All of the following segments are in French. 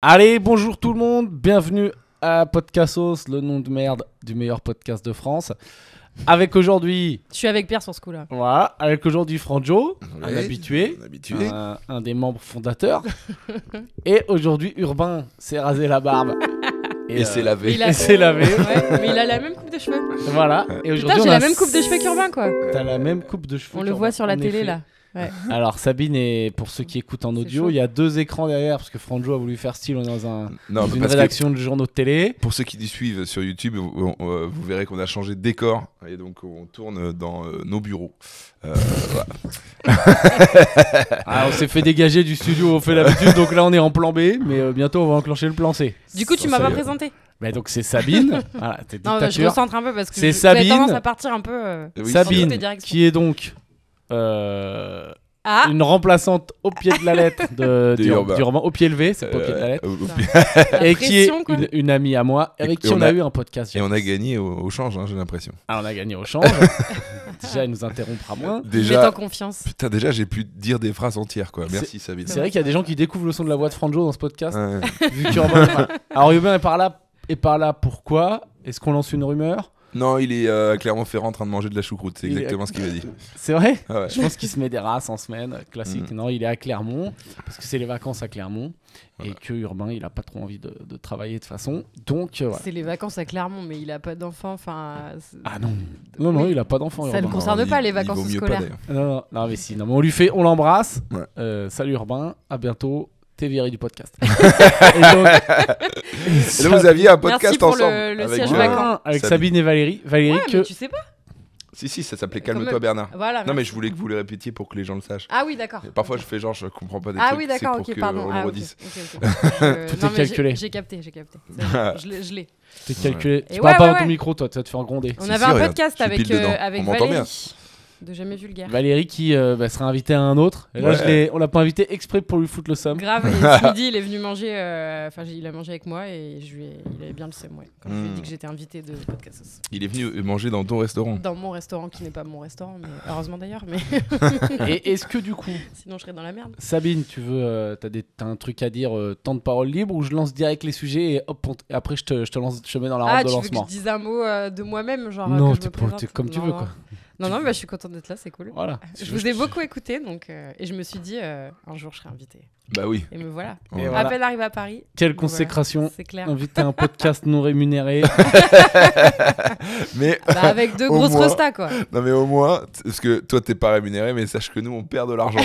Allez, bonjour tout le monde, bienvenue à Podcastos, le nom de merde du meilleur podcast de France. Avec aujourd'hui... Je suis avec Pierre sur ce coup-là. Voilà, avec aujourd'hui Franjo, un Ouais, habitué, un habitué. un des membres fondateurs. Et aujourd'hui, Urbain s'est rasé la barbe. Et s'est lavé. Il a- Et s'est lavé. Ouais, mais il a la même coupe de cheveux. Voilà, et Putain, aujourd'hui j'ai on la a... même coupe de cheveux qu'Urbain, quoi. T'as la même coupe de cheveux. On le qu'Urbain, voit sur la en télé, effet. là. Ouais. Alors Sabine, et pour ceux qui écoutent en C'est audio, chaud. il y a deux écrans derrière, parce que Franjo a voulu faire style, on est dans Non, une parce que rédaction de journaux de télé. pour ceux qui nous suivent sur YouTube, vous verrez qu'on a changé de décor. Et donc, on tourne dans nos bureaux. Voilà. Ah, on s'est fait dégager du studio où on fait l'habitude, donc là on est en plan B, mais bientôt on va enclencher le plan C. Du coup, tu Ça m'as y pas est. présenté. Mais donc c'est Sabine, voilà, t'es Non, je dictature. recentre un peu parce que C'est vous avez Sabine. tendance à partir un peu. Oui, dans toutes Sabine, les directions. qui est donc Ah, une remplaçante au pied de la lettre De Urbain. d'Urbain, au pied levé, c'est pas au pied de la lettre, la et qui est pression, quoi. une amie à moi, avec Et qui on a eu un podcast. Et on a gagné au change, hein, j'ai l'impression. Ah, on a gagné au change. Déjà, elle nous interrompra moins. Mets en Déjà, confiance. putain, déjà, j'ai pu dire des phrases entières, quoi. Merci, Sabine. C'est vrai qu'il y a des gens qui découvrent le son de la voix de Franjo dans ce podcast. Ouais. Vu qu'Urbain est par là. Alors Urbain est par là pourquoi? Est-ce qu'on lance une rumeur? Non, il est à Clermont-Ferrand en train de manger de la choucroute. C'est Il est- exactement ce qu'il m'a dit. C'est vrai? Ah ouais. Je pense qu'il se met des races en semaine, classique. Non, il est à Clermont, parce que c'est les vacances à Clermont, et que Urbain, il a pas trop envie de travailler de façon. Donc, voilà. C'est les vacances à Clermont, mais il a pas d'enfant. Enfin, Ah non, non, il a pas d'enfant, Ça Urbain. ne concerne pas les Il vacances vaut mieux scolaires. pas, d'ailleurs. Non, mais si, non, mais on l'embrasse. Ouais. Salut Urbain, à bientôt. T'es viré du podcast. Et donc, Et là, vous aviez un podcast Merci pour ensemble. le avec, siège euh, vacant. avec Sabine. Sabine et Valérie. Valérie Ouais, que... mais tu sais pas. Si, ça s'appelait Quand Calme-toi même. Bernard. Voilà. Non, mais merci. je voulais que vous le répétiez pour que les gens le sachent. Ah oui, d'accord. Et parfois, je fais genre, je comprends pas des Ah trucs. oui, c'est d'accord, pour ok, que pardon. on Ah, le ok, redise. ok. Tout est Non, mais calculé. J'ai capté. Je l'ai. T'es calculé. Et Tu ouais, parles pas ouais, dans ton ouais. micro, toi, tu vas te faire gronder. On Si, avait si, un regarde, podcast je suis avec, pile dedans. avec On m'entend bien. Valérie. De Jamais Vulgaire. Valérie qui sera invitée à un autre. Et là, Ouais. on l'a pas invité exprès pour lui foutre le somme. Grave, et ce midi, il est venu manger. Enfin, il a mangé avec moi et il avait bien le seum, ouais. Quand je lui ai dit que j'étais invité de podcast. Il est venu manger dans ton restaurant. Dans mon restaurant, qui n'est pas mon restaurant, mais heureusement d'ailleurs, mais Et est-ce que du coup, sinon je serais dans la merde. Sabine, tu veux, t'as un truc à dire, temps de parole libre, ou je lance direct les sujets et hop, et après je te mets dans la Ah, rampe de tu veux que je lancement. dise un mot de moi-même, genre Non, que je t'es me pas- présente t'es comme tu Non, veux, non. quoi. Non, mais je suis contente d'être là, c'est cool. Voilà. Je vous ai beaucoup écouté, donc, et je me suis dit, un jour je serai invitée. Bah oui. Et me voilà. Et Ouais. voilà. À peine arrivé à Paris. Quelle donc consécration. voilà, c'est clair. Inviter à un podcast non rémunéré. Mais Bah, avec deux Au grosses moins. restas, quoi. non, mais au moins, parce que toi t'es pas rémunéré, mais sache que nous on perd de l'argent.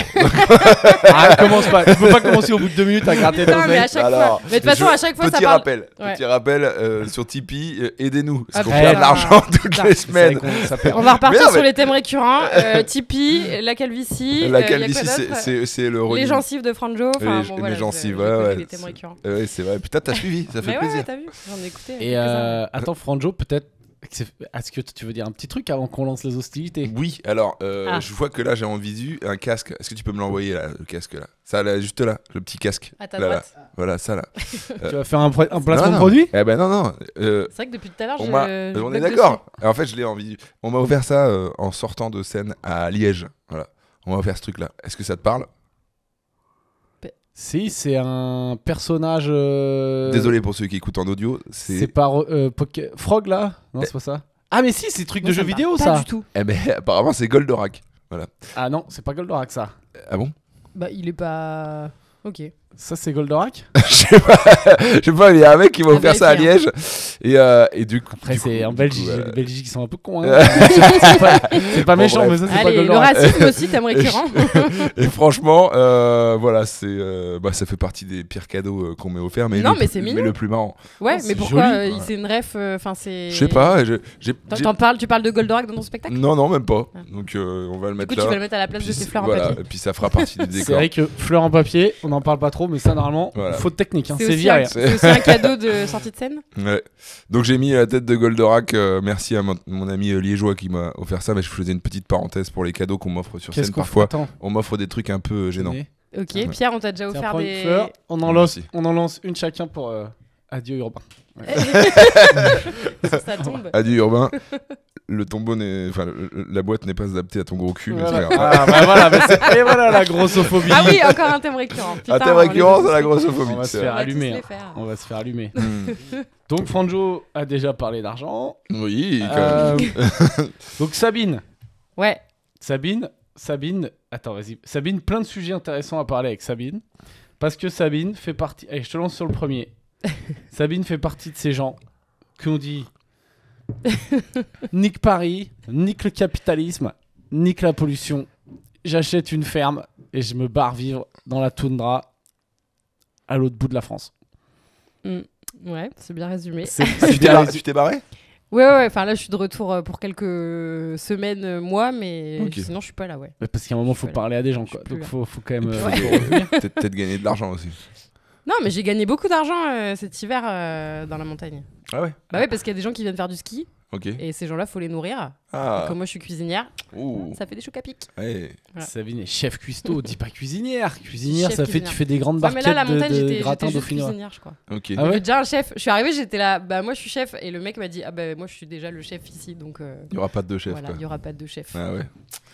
Ah, commence pas. Tu peux pas commencer au bout de 2 minutes à gratter ton Putain, mais à mec. chaque Alors, fois. Mais de toute façon, à chaque fois, ça petit parle. rappel, Ouais. petit rappel sur Tipeee, aidez-nous, parce Ah, qu'on putain. perd de l'argent toutes Putain. les C'est vrai semaines. ça perd. On va repartir Mais non, sur mais- les thèmes récurrents. Tipeee, la calvitie. La y a calvitie, quoi d'autre c'est le Les running. gencives de Franjo. Enfin, Les- bon, les voilà, gencives, je ouais, connais ouais, les thèmes c'est- récurrents. Ouais, c'est vrai. Putain, t'as suivi, ça fait Mais plaisir. ouais, t'as vu, j'en ai écouté. Et attends, Franjo, peut-être. Est-ce que tu veux dire un petit truc avant qu'on lance les hostilités? Oui, alors, Ah. je vois que là j'ai en visu un casque. Est-ce que tu peux me l'envoyer là, le casque là? Ça, là, juste là, le petit casque. À ta Là, là. droite. Voilà, ça là. Tu vas faire un placement Non, de non. produit? Eh ben non. C'est vrai que depuis tout à l'heure, On, je. m'a- je on bug est dessus. d'accord. En fait, je l'ai en visu. On m'a offert ça en sortant de scène à Liège. Voilà. On m'a offert ce truc là. Est-ce que ça te parle? Si, c'est un personnage. Désolé pour ceux qui écoutent en audio. C'est par Frog là? Non, c'est pas ça. Ah, mais si, c'est truc Moi, de ça jeux me vidéo parle ça. Pas du tout. Eh ben apparemment c'est Goldorak. Voilà. Ah non, c'est pas Goldorak ça. Ah bon? Bah, il est pas. Ok. Ça, c'est Goldorak? Je sais pas, il y a un mec qui m'a À offert ça à vérifier, Liège. Et du coup. Après, du c'est coup- en du Belgique. coup, Les Belgiques, ils sont un peu cons. Hein. C'est pas Bon, méchant, bref. mais ça, c'est pas Allez, le Goldorak. racisme aussi, thème récurrent. Et franchement, voilà, ça fait partie des pires cadeaux qu'on m'ait offert. Mais Non, le mais plus- c'est mignon. Mais le plus marrant. Ouais, c'est mais pourquoi joli. c'est une ref. Enfin, c'est. Je sais pas. Tu parles de Goldorak dans ton spectacle? Non, non, même pas. Ah. Donc on va le Du mettre coup, là. tu vas le mettre à la place Puis de tes c'est- fleurs en voilà, papier. et puis ça fera partie du C'est décor. vrai que fleurs en papier, on n'en parle pas trop, mais ça, normalement, Voilà. faute technique. Hein. C'est C'est aussi, viré. c'est aussi un cadeau de sortie de scène. Ouais. Donc j'ai mis la tête de Goldorak. Merci à mon ami liégeois qui m'a offert ça. Mais je faisais une petite parenthèse pour les cadeaux qu'on m'offre sur Qu'est-ce scène qu'on parfois. Attends, On m'offre des trucs un peu gênants. tenez. Ok, Ouais. Pierre, on t'a déjà Tiens, offert prends une des. fleur. On en Merci. lance une chacun pour Adieu Urbain. Ça tombe. Adieu Urbain. Le tombeau la boîte n'est pas adaptée à ton gros cul. Mais c'est Voilà. pas grave. Ah, bah voilà, et voilà la grossophobie. Ah oui, encore un thème récurrent. Putain, Un thème on les récurrent, a c'est la tous- grossophobie. On va se c'est faire vrai. On va tous allumer. les hein. faire. On va se faire allumer. Hmm. Donc Franjo a déjà parlé d'argent. Oui, quand même. Donc Sabine. Ouais. Sabine, attends, vas-y. Sabine, plein de sujets intéressants à parler avec Sabine. Parce que Sabine fait partie. Allez, je te lance sur le premier. Sabine fait partie de ces gens qui ont dit nique Paris, nique le capitalisme, nique la pollution. J'achète une ferme et je me barre vivre dans la toundra à l'autre bout de la France. Ouais, c'est bien résumé. C'est Tu t'es barré Ouais. Enfin, là, je suis de retour pour quelques semaines, mois, mais Ok. sinon, je suis pas là, ouais. Parce qu'à un moment, il faut Je suis parler à des gens. Je suis Quoi. plus Donc, là. faut quand même. Ouais. Peut-être gagner de l'argent aussi. Non, mais j'ai gagné beaucoup d'argent cet hiver dans la montagne. Ah ouais. Bah ouais, parce qu'il y a des gens qui viennent faire du ski Ok. et ces gens-là, faut les nourrir. Ah. Comme moi, je suis cuisinière, Ouh. ça fait des chocs à pic. Ouais. Voilà. Sabine est chef cuistot, dis pas cuisinière. Cuisinière, Chef ça fait cuisinière. tu fais des grandes Ouais, mais barquettes là, la montagne, de j'étais gratin juste dauphinois. cuisinière, je crois. Ok. Ah ouais. J'avais déjà un chef. Je suis arrivée, j'étais là. Bah, moi, je suis chef. Et le mec m'a dit, ah bah, moi, je suis déjà le chef ici. Donc, Il y aura pas de deux chefs. voilà, quoi. il n'y aura pas de chef. Ah ouais.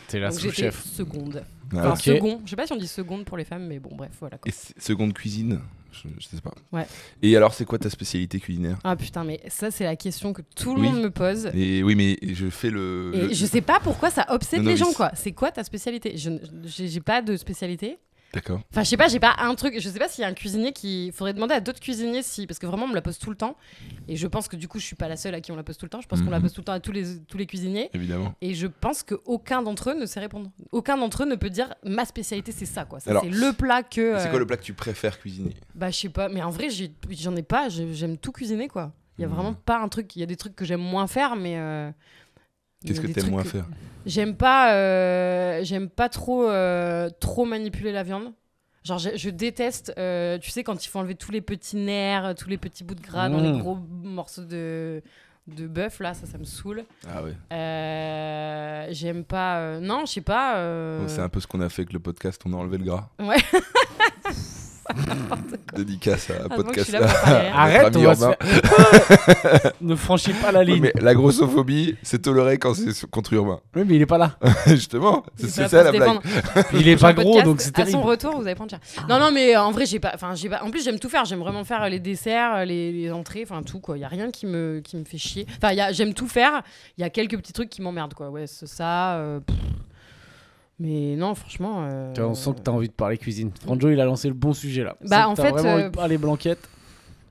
T'es la Donc, j'étais sous-chef. seconde. Ah Enfin, ouais. Ok. second. Je sais pas si on dit seconde pour les femmes, mais bon, bref, voilà. Quoi. Et seconde cuisine, je sais pas. Ouais. Et alors, c'est quoi ta spécialité culinaire? Ah putain, mais ça, c'est la question que tout le Oui. monde me pose. Et oui, mais je fais le. Et je sais pas pourquoi ça obsède Le les gens, novice. quoi. C'est quoi ta spécialité? J'ai pas de spécialité. D'accord. Enfin, je sais pas, j'ai pas un truc. Je sais pas s'il y a un cuisinier qui. Faudrait demander à d'autres cuisiniers si. Parce que vraiment, on me la pose tout le temps. Et je pense que du coup, je suis pas la seule à qui on la pose tout le temps. Je pense qu'on la Mhm. pose tout le temps à tous les cuisiniers. Évidemment. Et je pense qu'aucun d'entre eux ne sait répondre. Aucun d'entre eux ne peut dire ma spécialité, c'est ça, quoi. Ça, Alors, c'est le plat que. C'est quoi le plat que tu préfères cuisiner? Bah, je sais pas. Mais en vrai, j'en ai pas. J'aime tout cuisiner, quoi. Il y a Mhm. vraiment pas un truc. Il y a des trucs que j'aime moins faire, mais. Qu'est-ce que des t'aimes trucs moins que- faire? J'aime pas trop manipuler la viande. Genre, je déteste, tu sais, quand il faut enlever tous les petits nerfs, tous les petits bouts de gras dans les gros morceaux de bœuf, là, ça me saoule. Ah ouais. J'aime pas. Non, je sais pas. Oh, c'est un peu ce qu'on a fait avec le podcast, on a enlevé le gras. Ouais. Dédicace à Heureusement que je podcast. suis là pour parler rien. Arrête, ami on va se Urbain. faire... Ne franchis pas la Ouais, ligne. mais la grossophobie, c'est toléré quand c'est contre Urbain. Oui, mais il est pas là. Justement, Il c'est va ça pas la se blague. défendre. Il est pas Prochain gros, podcast, donc c'est À son terrible. retour, vous allez prendre cher. Non, mais en vrai, j'ai pas. En plus, j'aime tout faire. J'aime vraiment faire les desserts, les entrées, enfin tout, quoi. Il y a rien qui me fait chier. Enfin, j'aime tout faire. Il y a quelques petits trucs qui m'emmerdent, quoi. Ouais, c'est ça. Mais non, franchement. Tu vois, on sent que t'as envie de parler cuisine. Franjo, il a lancé le bon sujet là. Bah, On sent en que t'as fait, vraiment envie de parler blanquette.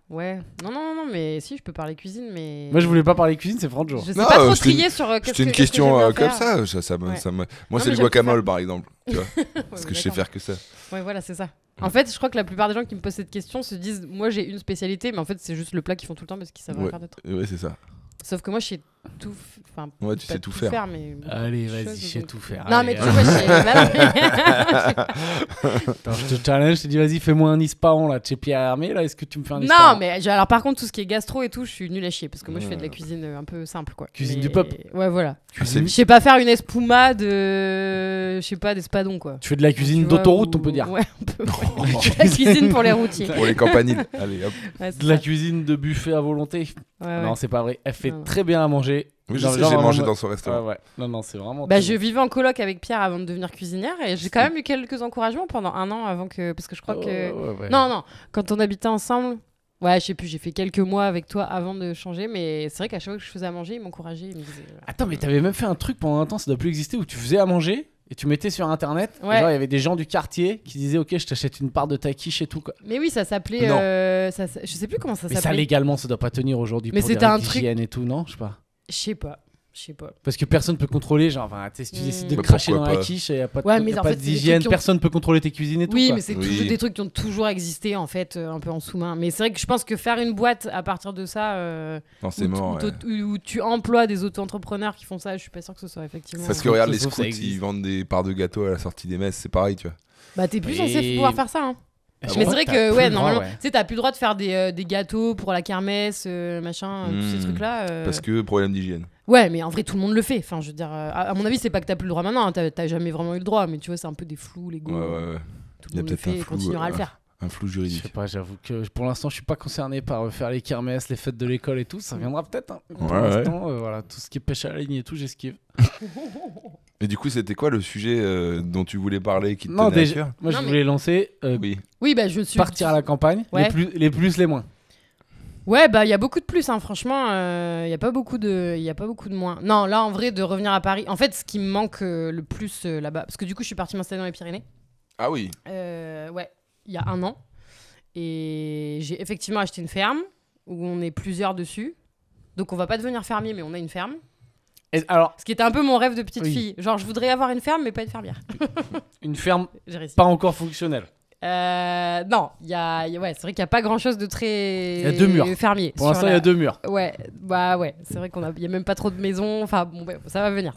Ouais. Non, mais si, je peux parler cuisine, mais. Moi, je voulais pas parler cuisine, c'est Franjo. Je sais Non, pas trop c'était une- trier sur. C'était une question comme ça. Ouais. Moi, Non, c'est mais le j'aime guacamole, tout faire. par exemple. Tu vois, parce que je sais faire que ça. Ouais, voilà, c'est ça. En fait, je crois que la plupart des gens qui me posent cette question se disent, moi j'ai une spécialité, mais en fait, c'est juste le plat qu'ils font tout le temps parce qu'ils savent rien Ouais. faire d'autre. Ouais, c'est ça. Sauf que moi, je sais tout. Enfin, Ouais, tu pas sais tout faire. mais. Allez, beaucoup de vas-y, choses, je sais donc- tout faire. Non, Allez, mais tu vois, je sais. Bah non, Attends, je te challenge, je te dis, vas-y, fais-moi un ispahan là. Tu es Pierre Hermé là, est-ce que tu me fais un mais... ispahan? non, mais alors par contre, tout ce qui est gastro et tout, je suis nulle à chier parce que moi, je fais de la Ouais. cuisine un peu simple, quoi. Cuisine Mais- du peuple. Ouais, voilà. C'est- Je sais pas faire une espuma de. Je sais pas, d'espadon, quoi. Tu fais de la cuisine Tu vois, d'autoroute, ou- on peut dire. Ouais, on peut. Ouais. La cuisine pour les routiers. Pour les campaniles. Allez, hop. Ouais, c'est De la ça. cuisine de buffet à volonté. Ouais, Non, ouais. c'est pas vrai. Elle fait Non. très bien à manger. Oui, je Genre, sais, genre, j'ai mangé vraiment- dans son restaurant. Ouais. Non, c'est vraiment. Bah, très je bon. vivais en coloc avec Pierre avant de devenir cuisinière et j'ai quand même eu quelques encouragements pendant un an avant que. Parce que je crois que. Ouais. Non, quand on habitait ensemble. Ouais, je sais plus, j'ai fait quelques mois avec toi avant de changer, mais c'est vrai qu'à chaque fois que je faisais à manger, il m'encourageait, il me disait. Attends, mais t'avais même fait un truc pendant un temps, ça doit plus exister, où tu faisais à manger et tu mettais sur internet. et Ouais. genre, il y avait des gens du quartier qui disaient, ok, je t'achète une part de ta quiche et tout. Quoi. Mais oui, ça s'appelait. Non. Je sais plus comment ça Mais ça, s'appelait. légalement, ça doit pas tenir aujourd'hui Mais pour des c'était un règles truc- d'hygiène et tout, non? Je sais pas. Je sais pas. Parce que personne peut contrôler, genre, enfin, tu sais, si tu décides de Bah, cracher dans pourquoi la pas. quiche, il n'y a pas de, Ouais, mais y a en pas fait, c'est des d'hygiène, trucs qui ont- personne peut contrôler tes cuisines et tout. Oui, quoi. mais c'est Oui. toujours des trucs qui ont toujours existé en fait, un peu en sous-main. Mais c'est vrai que je pense que faire une boîte à partir de ça, Non, c'est mort. ouais. où tu emploies des auto-entrepreneurs qui font ça, je suis pas sûr que ce soit effectivement. Parce que regarde, les Ça se trouve, ça scouts, existe. ils vendent des parts de gâteaux à la sortie des messes, c'est pareil, tu vois. Bah, t'es plus Oui. censé pouvoir faire ça. Hein. Je Mais crois c'est vrai t'as que, plus ouais, le droit, normalement, ouais. tu sais, t'as plus le droit de faire des gâteaux pour la kermesse, machin, tous ces Hmm. trucs-là. Parce que problème d'hygiène. Ouais, mais en vrai, tout le monde le fait. Enfin, je veux dire, à mon avis, c'est pas que t'as plus le droit maintenant, hein, t'as jamais vraiment eu le droit, mais tu vois, c'est un peu des flous, les Ouais, goûts. ouais, ouais. Tout Il y le a monde le peut-être un fait et flou, continuera à le faire. Un flou Je juridique. sais pas, j'avoue que pour l'instant, je suis pas concerné par faire les kermesses, les fêtes de l'école et tout. Ça viendra peut-être. Hein. Pour Ouais, l'instant, voilà, tout ce qui est pêche à la ligne et tout, j'esquive. Et du coup, c'était quoi le sujet dont tu voulais parler qui te Non, tenait à déjà, cœur? moi, Non, je mais- voulais lancer Oui. Oui, bah je suis. partir à la campagne, Ouais. les plus, les moins. Ouais, bah il y a beaucoup de plus, hein, franchement, il y a pas beaucoup de moins. Non, là en vrai de revenir à Paris. En fait, ce qui me manque le plus là-bas, parce que du coup, je suis partie m'installer dans les Pyrénées. Ah oui. Ouais, il y a 1 an, et j'ai effectivement acheté une ferme où on est plusieurs dessus. Donc on va pas devenir fermier, mais on a une ferme. Et alors, Ce qui était un peu mon rêve de petite Oui. fille. Genre, je voudrais avoir une ferme, mais pas être fermière. une ferme J'ai réussi. pas encore fonctionnelle. Non, ouais, c'est vrai qu'il n'y a pas grand chose de très Il y a 2 murs. fermier. Pour sur l'instant, il y a 2 murs. Ouais, bah ouais, c'est vrai il y a même pas trop de maisons. Enfin bon, ouais, ça va venir.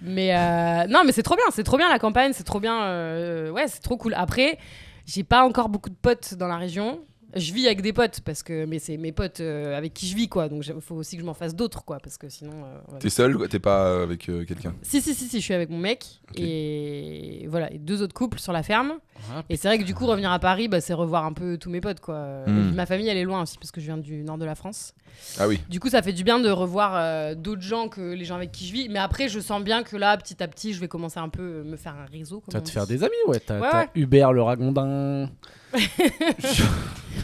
Mais non, mais c'est trop bien la campagne, c'est trop bien. Ouais, c'est trop cool. Après, j'ai pas encore beaucoup de potes dans la région. Je vis avec des potes mais c'est mes potes avec qui je vis quoi. Donc il faut aussi que je m'en fasse d'autres quoi, parce que sinon. Ouais. T'es seul, quoi? T'es pas avec quelqu'un? Si, je suis avec mon mec Ok. et voilà, et 2 autres couples sur la ferme. Ah, Et c'est vrai que du coup, revenir à Paris, bah, c'est revoir un peu tous mes potes quoi. Mm. Et puis, ma famille, elle est loin aussi parce que je viens du nord de la France. Ah oui. Du coup, ça fait du bien de revoir d'autres gens que les gens avec qui je vis. Mais après, je sens bien que là, petit à petit, je vais commencer un peu me faire un réseau. tu vas comme te on faire dit. des amis, ouais. T'as Ouais. Hubert le ragondin,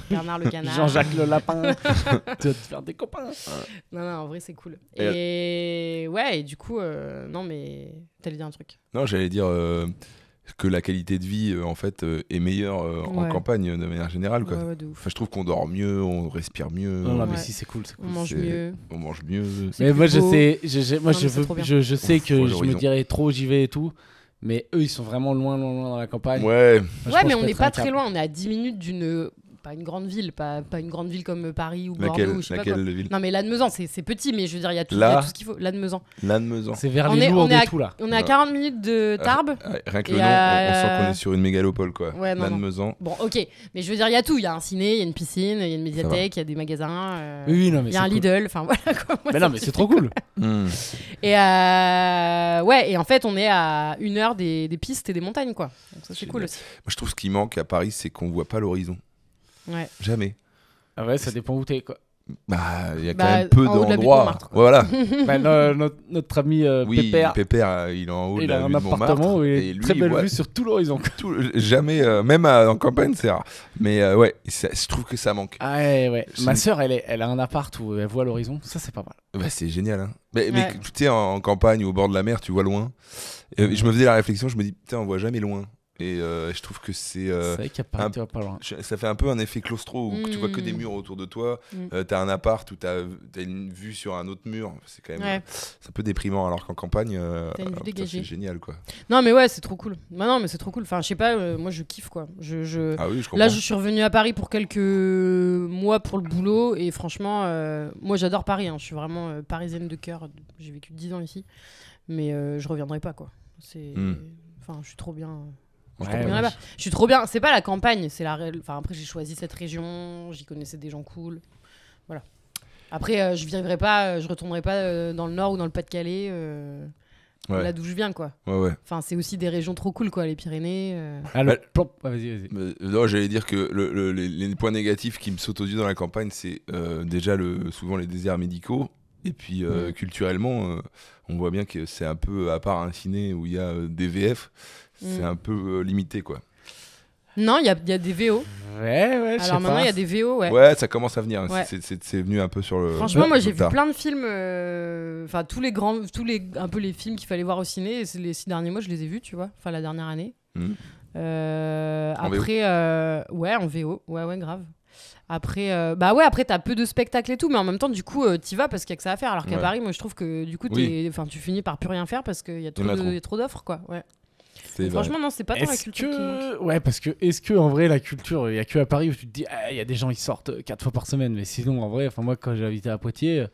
Bernard le canard. Jean-Jacques le lapin. Tu vas te faire des copains. Non, en vrai, c'est cool. Et Et ouais, et du coup, non, mais t'allais dire un truc. Non, j'allais dire que la qualité de vie, en fait, est meilleure en Ouais. campagne de manière générale, quoi. Ouais, de ouf. Enfin, je trouve qu'on dort mieux, on respire mieux, Non, mais Ouais. si, c'est cool, c'est On cool. mange c'est- mieux. on mange mieux. C'est Mais plus moi, je beau. sais, moi, Non, je mais c'est veux, trop bien. je sais que Pour je me l'horizon. dirais trop, j'y vais et tout. Mais eux, ils sont vraiment loin dans la campagne. Ouais. Moi, je Ouais, pense mais on que n'est être pas un très cap. loin. On est à 10 minutes d'une. Pas une grande ville, pas une grande ville comme Paris ou Bordeaux ou je sais pas quoi. Laquelle ville? Non, mais Lannemezan, c'est petit, mais je veux dire, il y a tout, Là. il y a tout ce qu'il faut. Lannemezan. Lannemezan. C'est vers On les est- Lourdes on est à- et tout, là. On est à Ouais. 40 minutes de Tarbes. Rien que Et le nom, on sent qu'on est sur une mégalopole, quoi. Ouais, non, non. Lannemezan. Bon, ok, mais je veux dire, il y a tout. Il y a un ciné, il y a une piscine, il y a une médiathèque, il y a des magasins. Oui, non, mais Il y a c'est un cool. Lidl, enfin voilà quoi. Moi, Mais ça non, me mais c'est suffit. trop cool. Hmm. Et ouais, et en fait, on est à 1 heure des pistes et des montagnes, quoi. Donc ça, c'est Génial. cool aussi. Moi, je trouve ce qui manque à Paris, c'est qu'on voit pas l'horizon. Ouais. Jamais. Ah ouais, ça dépend où t'es, quoi. Bah, il y a quand Bah, même peu en haut de la butte d'endroits. Montmartre, quoi. Voilà. Bah, notre ami Oui, Pépère, Pépère, il est en haut de il la a un vue de Montmartre. appartement où il et est lui, très il belle voit vue sur tout l'horizon. jamais, même en campagne, c'est rare. Mais ouais, je trouve que ça manque. Ah ouais. C'est- Ma sœur, elle a un appart où elle voit l'horizon. Ça, c'est pas mal. Bah, c'est génial. Hein. Mais Ouais. tu sais, en campagne ou au bord de la mer, tu vois loin. Je me faisais la réflexion, je me dis, putain, on voit jamais loin. Et je trouve que c'est. C'est vrai qu'il y a pas, un- tu vas pas loin. Ça fait un peu un effet claustro où tu vois que des Mm. murs autour de toi. Mm. T'as un appart où t'as une vue sur un autre mur. C'est quand même. Ouais. C'est un peu déprimant. Alors qu'en campagne, T'as une vue putain, dégagée. c'est génial, quoi. Non, mais ouais, c'est trop cool. Bah non, mais c'est trop cool. Enfin, je sais pas, moi, je kiffe, quoi. Ah oui, je comprends. Là, je suis revenue à Paris pour quelques mois pour le boulot. Et franchement, moi, j'adore Paris. Hein. Je suis vraiment parisienne de cœur. J'ai vécu 10 ans ici. Mais je reviendrai pas, quoi. Enfin, je suis trop bien. Je suis trop bien là-bas. Je suis trop bien. C'est pas la campagne, c'est Enfin, après, j'ai choisi cette région. J'y connaissais des gens cool. Voilà. Après, je vivrai pas, je retournerai pas dans le Nord ou dans le Pas-de-Calais, Ouais. là d'où je viens, quoi. Ouais. Enfin, c'est aussi des régions trop cool, quoi. Les Pyrénées. Ah, Bah, vas-y. Non, j'allais dire que les points négatifs qui me sautent aux yeux dans la campagne, c'est déjà souvent les déserts médicaux. Et puis culturellement, on voit bien que c'est un peu, à part un ciné où il y a des VF, c'est un peu limité, quoi. Non, il y a des VO. Ouais, je sais Alors maintenant, pas. il y a des VO, ouais. Ouais, ça commence à venir. Ouais. C'est venu un peu sur le. Franchement, moi, j'ai le vu tard. plein de films. Enfin, un peu les films qu'il fallait voir au ciné. Et les 6 derniers mois, je les ai vus, tu vois. Enfin, la dernière année. Mhm. Après, ouais, en VO. Ouais, grave. Après, après, t'as peu de spectacles et tout, mais en même temps, du coup, t'y vas parce qu'il y a que ça à faire. Alors qu'à Ouais. Paris, moi, je trouve que du coup, Oui. tu finis par plus rien faire parce qu'il y a Il y en a trop. trop d'offres, quoi. Ouais. C'est vrai. Franchement, non, c'est pas tant la Est-ce culture qui manque. que... Ouais, parce que est-ce que en vrai la culture, il y a que à Paris où tu te dis il y a des gens ils sortent 4 fois par semaine, mais sinon en vrai, enfin moi quand j'ai habité à Poitiers,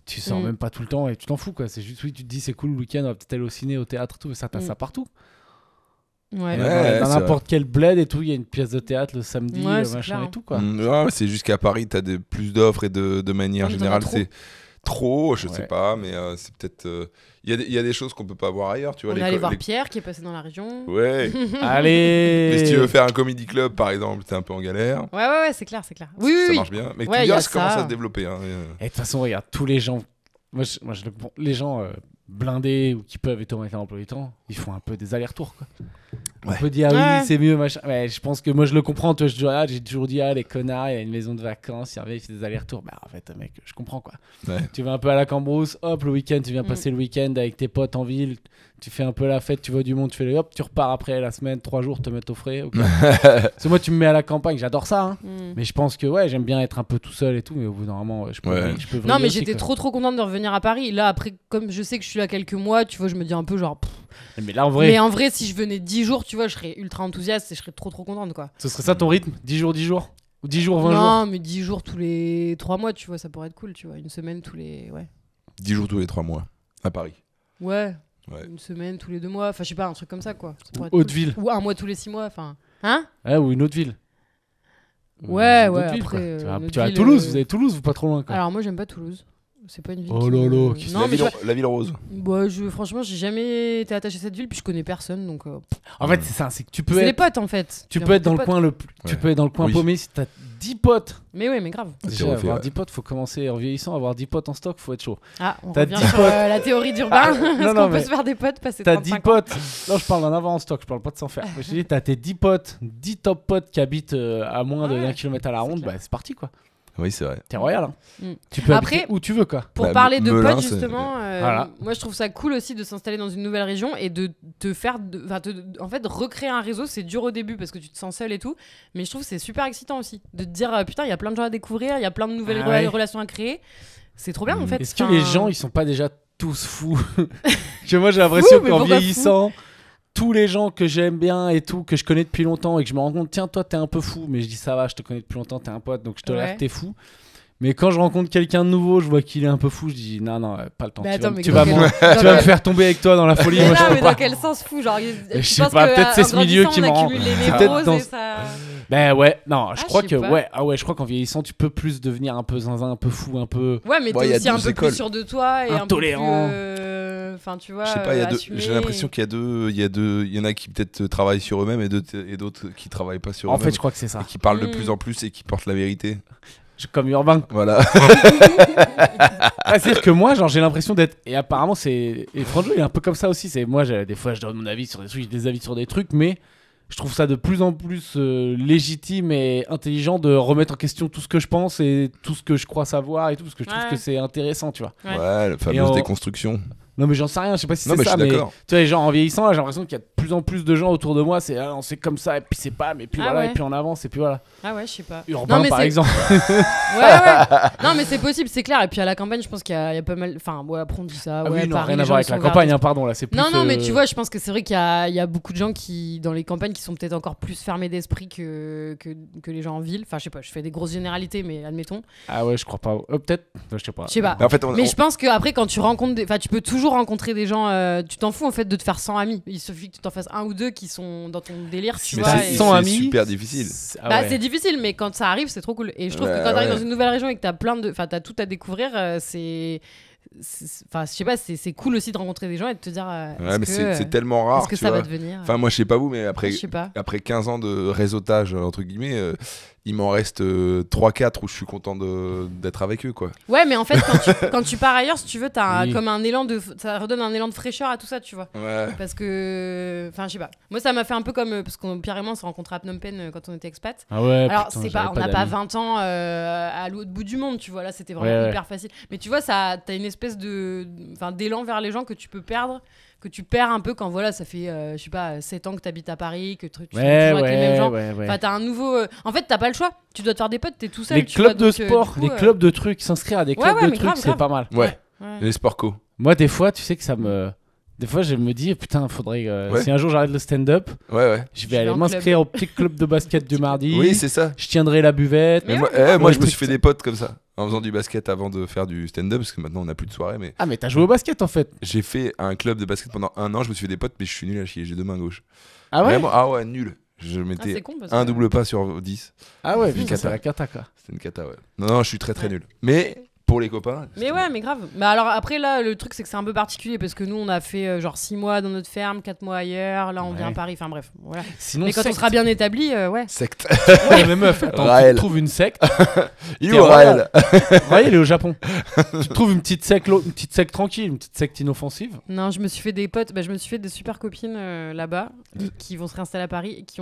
tu sors même pas tout le temps et tu t'en fous quoi. C'est juste oui tu te dis c'est cool le week-end, on va peut-être aller au ciné, au théâtre, tout, mais ça t'as ça partout. Ouais. Et Ouais, dans c'est n'importe quel bled et tout, il y a une pièce de théâtre le samedi, Ouais, c'est machin clair, et tout quoi. Non, c'est juste qu'à Paris, t'as plus d'offres et de manière Ouais, mais t'en as générale, trop. trop, je Ouais. sais pas, mais c'est peut-être. Il y a des choses qu'on peut pas voir ailleurs, tu vois. On est allé voir les- Pierre qui est passé dans la région. Ouais. Allez. Mais si tu veux faire un comedy club, par exemple, t'es un peu en galère. Ouais, c'est clair. Oui, ça oui. marche bien. Mais Ouais, tu y a verras, ça commence ça. à se développer. Hein. Et de toute façon, regarde, tous les gens, les gens blindés ou qui peuvent être en emploi du temps, ils font un peu des allers-retours, quoi. On Ouais. peut dire, Ouais. oui, c'est mieux, machin. Ouais, je pense que moi, je le comprends. Toi, j'ai toujours dit, les connards, il y a une maison de vacances, il revient, il fait des allers-retours. Bah, en fait, mec, je comprends, quoi. Ouais. Tu vas un peu à la Cambrousse, hop, le week-end, tu viens passer le week-end avec tes potes en ville, tu fais un peu la fête, tu vois du monde, tu fais le hop, tu repars après la semaine, 3 jours, te mettre au frais. ok. Parce que moi, tu me mets à la campagne, j'adore ça, hein. Mais je pense que, ouais, j'aime bien être un peu tout seul et tout, mais au bout d'un moment, je peux, Ouais. je peux Non, vriller mais aussi, j'étais quoi. trop contente de revenir à Paris. Là, après, comme je sais que je suis là quelques mois, tu vois, je me dis un peu genre. Mais là, en vrai, Mais en vrai, si je venais 10 jours, tu vois, je serais ultra enthousiaste et je serais trop contente, quoi. ce serait ça ton rythme 10 jours, 10 jours Ou 10 jours, 20 jours Non, mais 10 jours tous les 3 mois, tu vois, ça pourrait être cool, tu vois. Une semaine tous les. Ouais. 10 jours tous les 3 mois à Paris. Ouais. Ouais. Une semaine tous les 2 mois. Enfin, je sais pas, un truc comme ça, quoi. Ça pourrait être Haute cool. ville. Ou un mois tous les 6 mois. Enfin. Hein? Ou une autre ville. Ouais, Une autre ouais, ville, après, quoi. Tu vas, une autre tu vas à ville, Toulouse, vous avez Toulouse, vous pas trop loin, quoi. Alors, moi, j'aime pas Toulouse. C'est pas une ville. Oh qui là me- là, qu'est-ce Non, mais tu vois, la ville rose. bah, franchement, j'ai jamais été attaché à cette ville, puis je connais personne, donc. En fait, c'est ça, c'est que tu peux C'est des être, potes, en fait. tu J'ai peux être dans des le potes. coin tu Ouais. peux être dans le coin Oui. paumé si t'as 10 potes. Mais ouais, mais grave. C'est Déjà, refait, avoir ouais. 10 potes, faut commencer en vieillissant, avoir 10 potes en stock, faut être chaud. Ah, on T'as revient 10 sur potes. la théorie d'Urbain. non, Est-ce non, qu'on mais peut se faire des potes passer T'as 35 10 ans? potes. Non, je parle d'en avant en stock, je parle pas de s'en faire. Je te dis, t'as tes 10 potes, 10 top potes qui habitent à moins Ouais, d'un kilomètre à la c'est ronde, clair. bah c'est parti, quoi. Oui, c'est vrai. T'es royal, hein. Mm. Tu peux Après- habiter où tu veux, quoi. Pour Bah, parler de Melun, potes, c'est- justement, Voilà. moi je trouve ça cool aussi de s'installer dans une nouvelle région et de te faire. En fait, recréer un réseau, c'est dur au début parce que tu te sens seul et tout. Mais je trouve que c'est super excitant aussi. De te dire, putain, il y a plein de gens à découvrir, il y a plein de nouvelles Ah ouais. relations à créer. C'est trop bien en fait. Est-ce que Enfin, les gens, ils sont pas déjà tous fous? Que moi, j'ai l'impression mais qu'en pourquoi vieillissant, tous les gens que j'aime bien et tout, que je connais depuis longtemps et que je me rends compte, tiens, toi, t'es un peu fou, mais je dis ça va, je te connais depuis longtemps, t'es un pote, donc je te Ouais. lève, t'es fou. Mais quand je rencontre quelqu'un de nouveau, je vois qu'il est un peu fou, je dis non, pas le temps. Mais Tu vas attends, me- mais tu dans vas quel- me dans tu vas me quel- faire tomber avec toi dans la folie. Mais Moi, je non, peux mais pas. dans quel sens fou? Genre, Je tu sais penses pas, que, peut-être c'est en ce milieu grandissant, qui on me rend- accumule les C'est peut-être névroses dans et ce- ça. Ben ouais, non, je Ah, crois je que sais pas. ouais, je crois qu'en vieillissant, tu peux plus devenir un peu zinzin, un peu fou, un peu. Ouais, mais Ouais, y t'es a aussi un deux peu écoles. plus sûr de toi et Intolérant. un peu plus. Enfin, tu vois. Je sais pas, assumé. j'ai l'impression qu'il y a deux, il y en a qui peut-être travaillent sur eux-mêmes et d'autres qui travaillent pas sur En eux-mêmes. fait, je crois que c'est ça. Et qui parlent de Mm. plus en plus et qui portent la vérité. Comme Urbain. Voilà. C'est-à-dire que moi, genre, j'ai l'impression d'être. Et apparemment, c'est. Et Franjo, il est un peu comme ça aussi. C'est moi, des fois, je donne mon avis sur des trucs, j'ai des avis sur des trucs, mais je trouve ça de plus en plus légitime et intelligent de remettre en question tout ce que je pense et tout ce que je crois savoir et tout, parce que je trouve Ouais. que c'est intéressant, tu vois. Ouais. Ouais, la Et fameuse en- déconstruction. Non, mais j'en sais rien, je sais pas si Non, c'est mais je ça, suis mais d'accord. tu vois, genre en vieillissant, là, j'ai l'impression qu'il y a de plus en plus de gens autour de moi, c'est on sait comme ça, et puis c'est pas, mais puis Ah voilà, ouais. et puis on avance, et puis voilà. Ah ouais, je sais pas. Urbain, Non, mais par c'est- exemple. Ouais. Non, mais c'est possible, c'est clair. Et puis à la campagne, je pense qu'il y a pas mal. Enfin, ouais, après on dit ça. Ah Ouais, oui, non, Paris, rien les à gens, voir ils avec la sont campagne, ouverts hein, pardon, là, c'est plus. Non, mais tu vois, je pense que c'est vrai qu'il y a beaucoup de gens qui, dans les campagnes, qui sont peut-être encore plus fermés d'esprit que les gens en ville. Enfin, je sais pas, je fais des grosses généralités, mais admettons. Ah ouais, je crois pas. Peut-être, je sais pas. Je sais pas. Mais en fait, Mais je pense qu'après, quand tu rencontres Enfin, tu peux toujours rencontrer des gens. Tu t'en fous en fait de te faire 100 amis. Il suffit que tu t'en fasses un ou deux qui sont dans ton délire, tu Mais vois. c'est et- sans c'est amis, super difficile. Ah Bah, ouais. c'est difficile, mais quand ça arrive, c'est trop cool. Et je trouve Ouais, que quand t'arrives ouais. dans une nouvelle région et que t'as plein de. Enfin, t'as tout à découvrir, Enfin, je sais pas, c'est cool aussi de rencontrer des gens et de te dire. Ouais, mais c'est tellement rare. Est-ce que tu ça vois. va devenir Enfin, moi, je sais pas vous, mais je sais pas. après 15 ans de réseautage, entre guillemets, il m'en reste 3-4 où je suis content d'être avec eux, quoi. Ouais, mais en fait, quand tu pars ailleurs, si tu veux, t'as Oui. comme un élan de. Ça redonne un élan de fraîcheur à tout ça, tu vois. Ouais. Parce que. Enfin, je sais pas. Moi, ça m'a fait un peu comme. Parce qu'on Pierre et moi, on s'est rencontrés à Phnom Penh quand on était expat. Ah ouais, Alors, putain, c'est j'avais pas, on n'a pas d'amis. 20 ans à l'autre bout du monde, tu vois. Là, c'était vraiment Ouais, ouais. hyper facile. Mais tu vois, t'as une espèce d'élan vers les gens que tu peux perdre, que tu perds un peu quand, voilà, ça fait, je sais pas, 7 ans que t'habites à Paris, que tu sors Ouais, toujours avec les mêmes gens. ouais. Enfin, t'as un nouveau. En fait, t'as pas le choix. Tu dois te faire des potes, t'es tout seul. Les tu vois, clubs de donc, sport, du coup, les clubs de trucs, s'inscrire à des Ouais, clubs ouais, de mais trucs, grave, c'est grave. pas mal. Ouais. ouais. Les sport co. Moi, des fois, tu sais que ça me. Des fois, je me dis, putain, faudrait. Ouais. Si un jour j'arrête le stand-up, Ouais, ouais. je Je vais vais aller en m'inscrire au petit club de basket du mardi. Oui, c'est ça. Je tiendrai la buvette. Mais Mais ouais, moi, mais moi, ouais, je me le suis fait truc, des potes comme ça, en faisant du basket avant de faire du stand-up, parce que maintenant on n'a plus de soirée. Mais Ah, mais t'as joué au basket en fait. j'ai fait un club de basket pendant 1 an, je me suis fait des potes, mais je suis nul à chier, j'ai 2 mains gauches. Ah ouais. Vraiment, ah ouais, nul. Je Ah, mettais c'est con parce un que- double pas sur 10. Ah ouais, Une putain, cata. c'est la cata quoi. C'était une cata, ouais. Non, je suis très très nul. Mais pour les copains. Mais ouais, mais grave. Bah alors après là, le truc c'est que c'est un peu particulier parce que nous on a fait genre 6 mois dans notre ferme, 4 mois ailleurs. Là on vient à Paris. Enfin bref, voilà. Sinon, Mais quand on secte. sera bien établi, ouais. Secte. Ouais, mais meuf, attends, Raël. tu trouves une secte. Il est où Raël? Raël, il est au Japon. Tu trouves une petite secte tranquille, une petite secte inoffensive. Non, je me suis fait des potes, je me suis fait des super copines là-bas qui vont se réinstaller à Paris et qui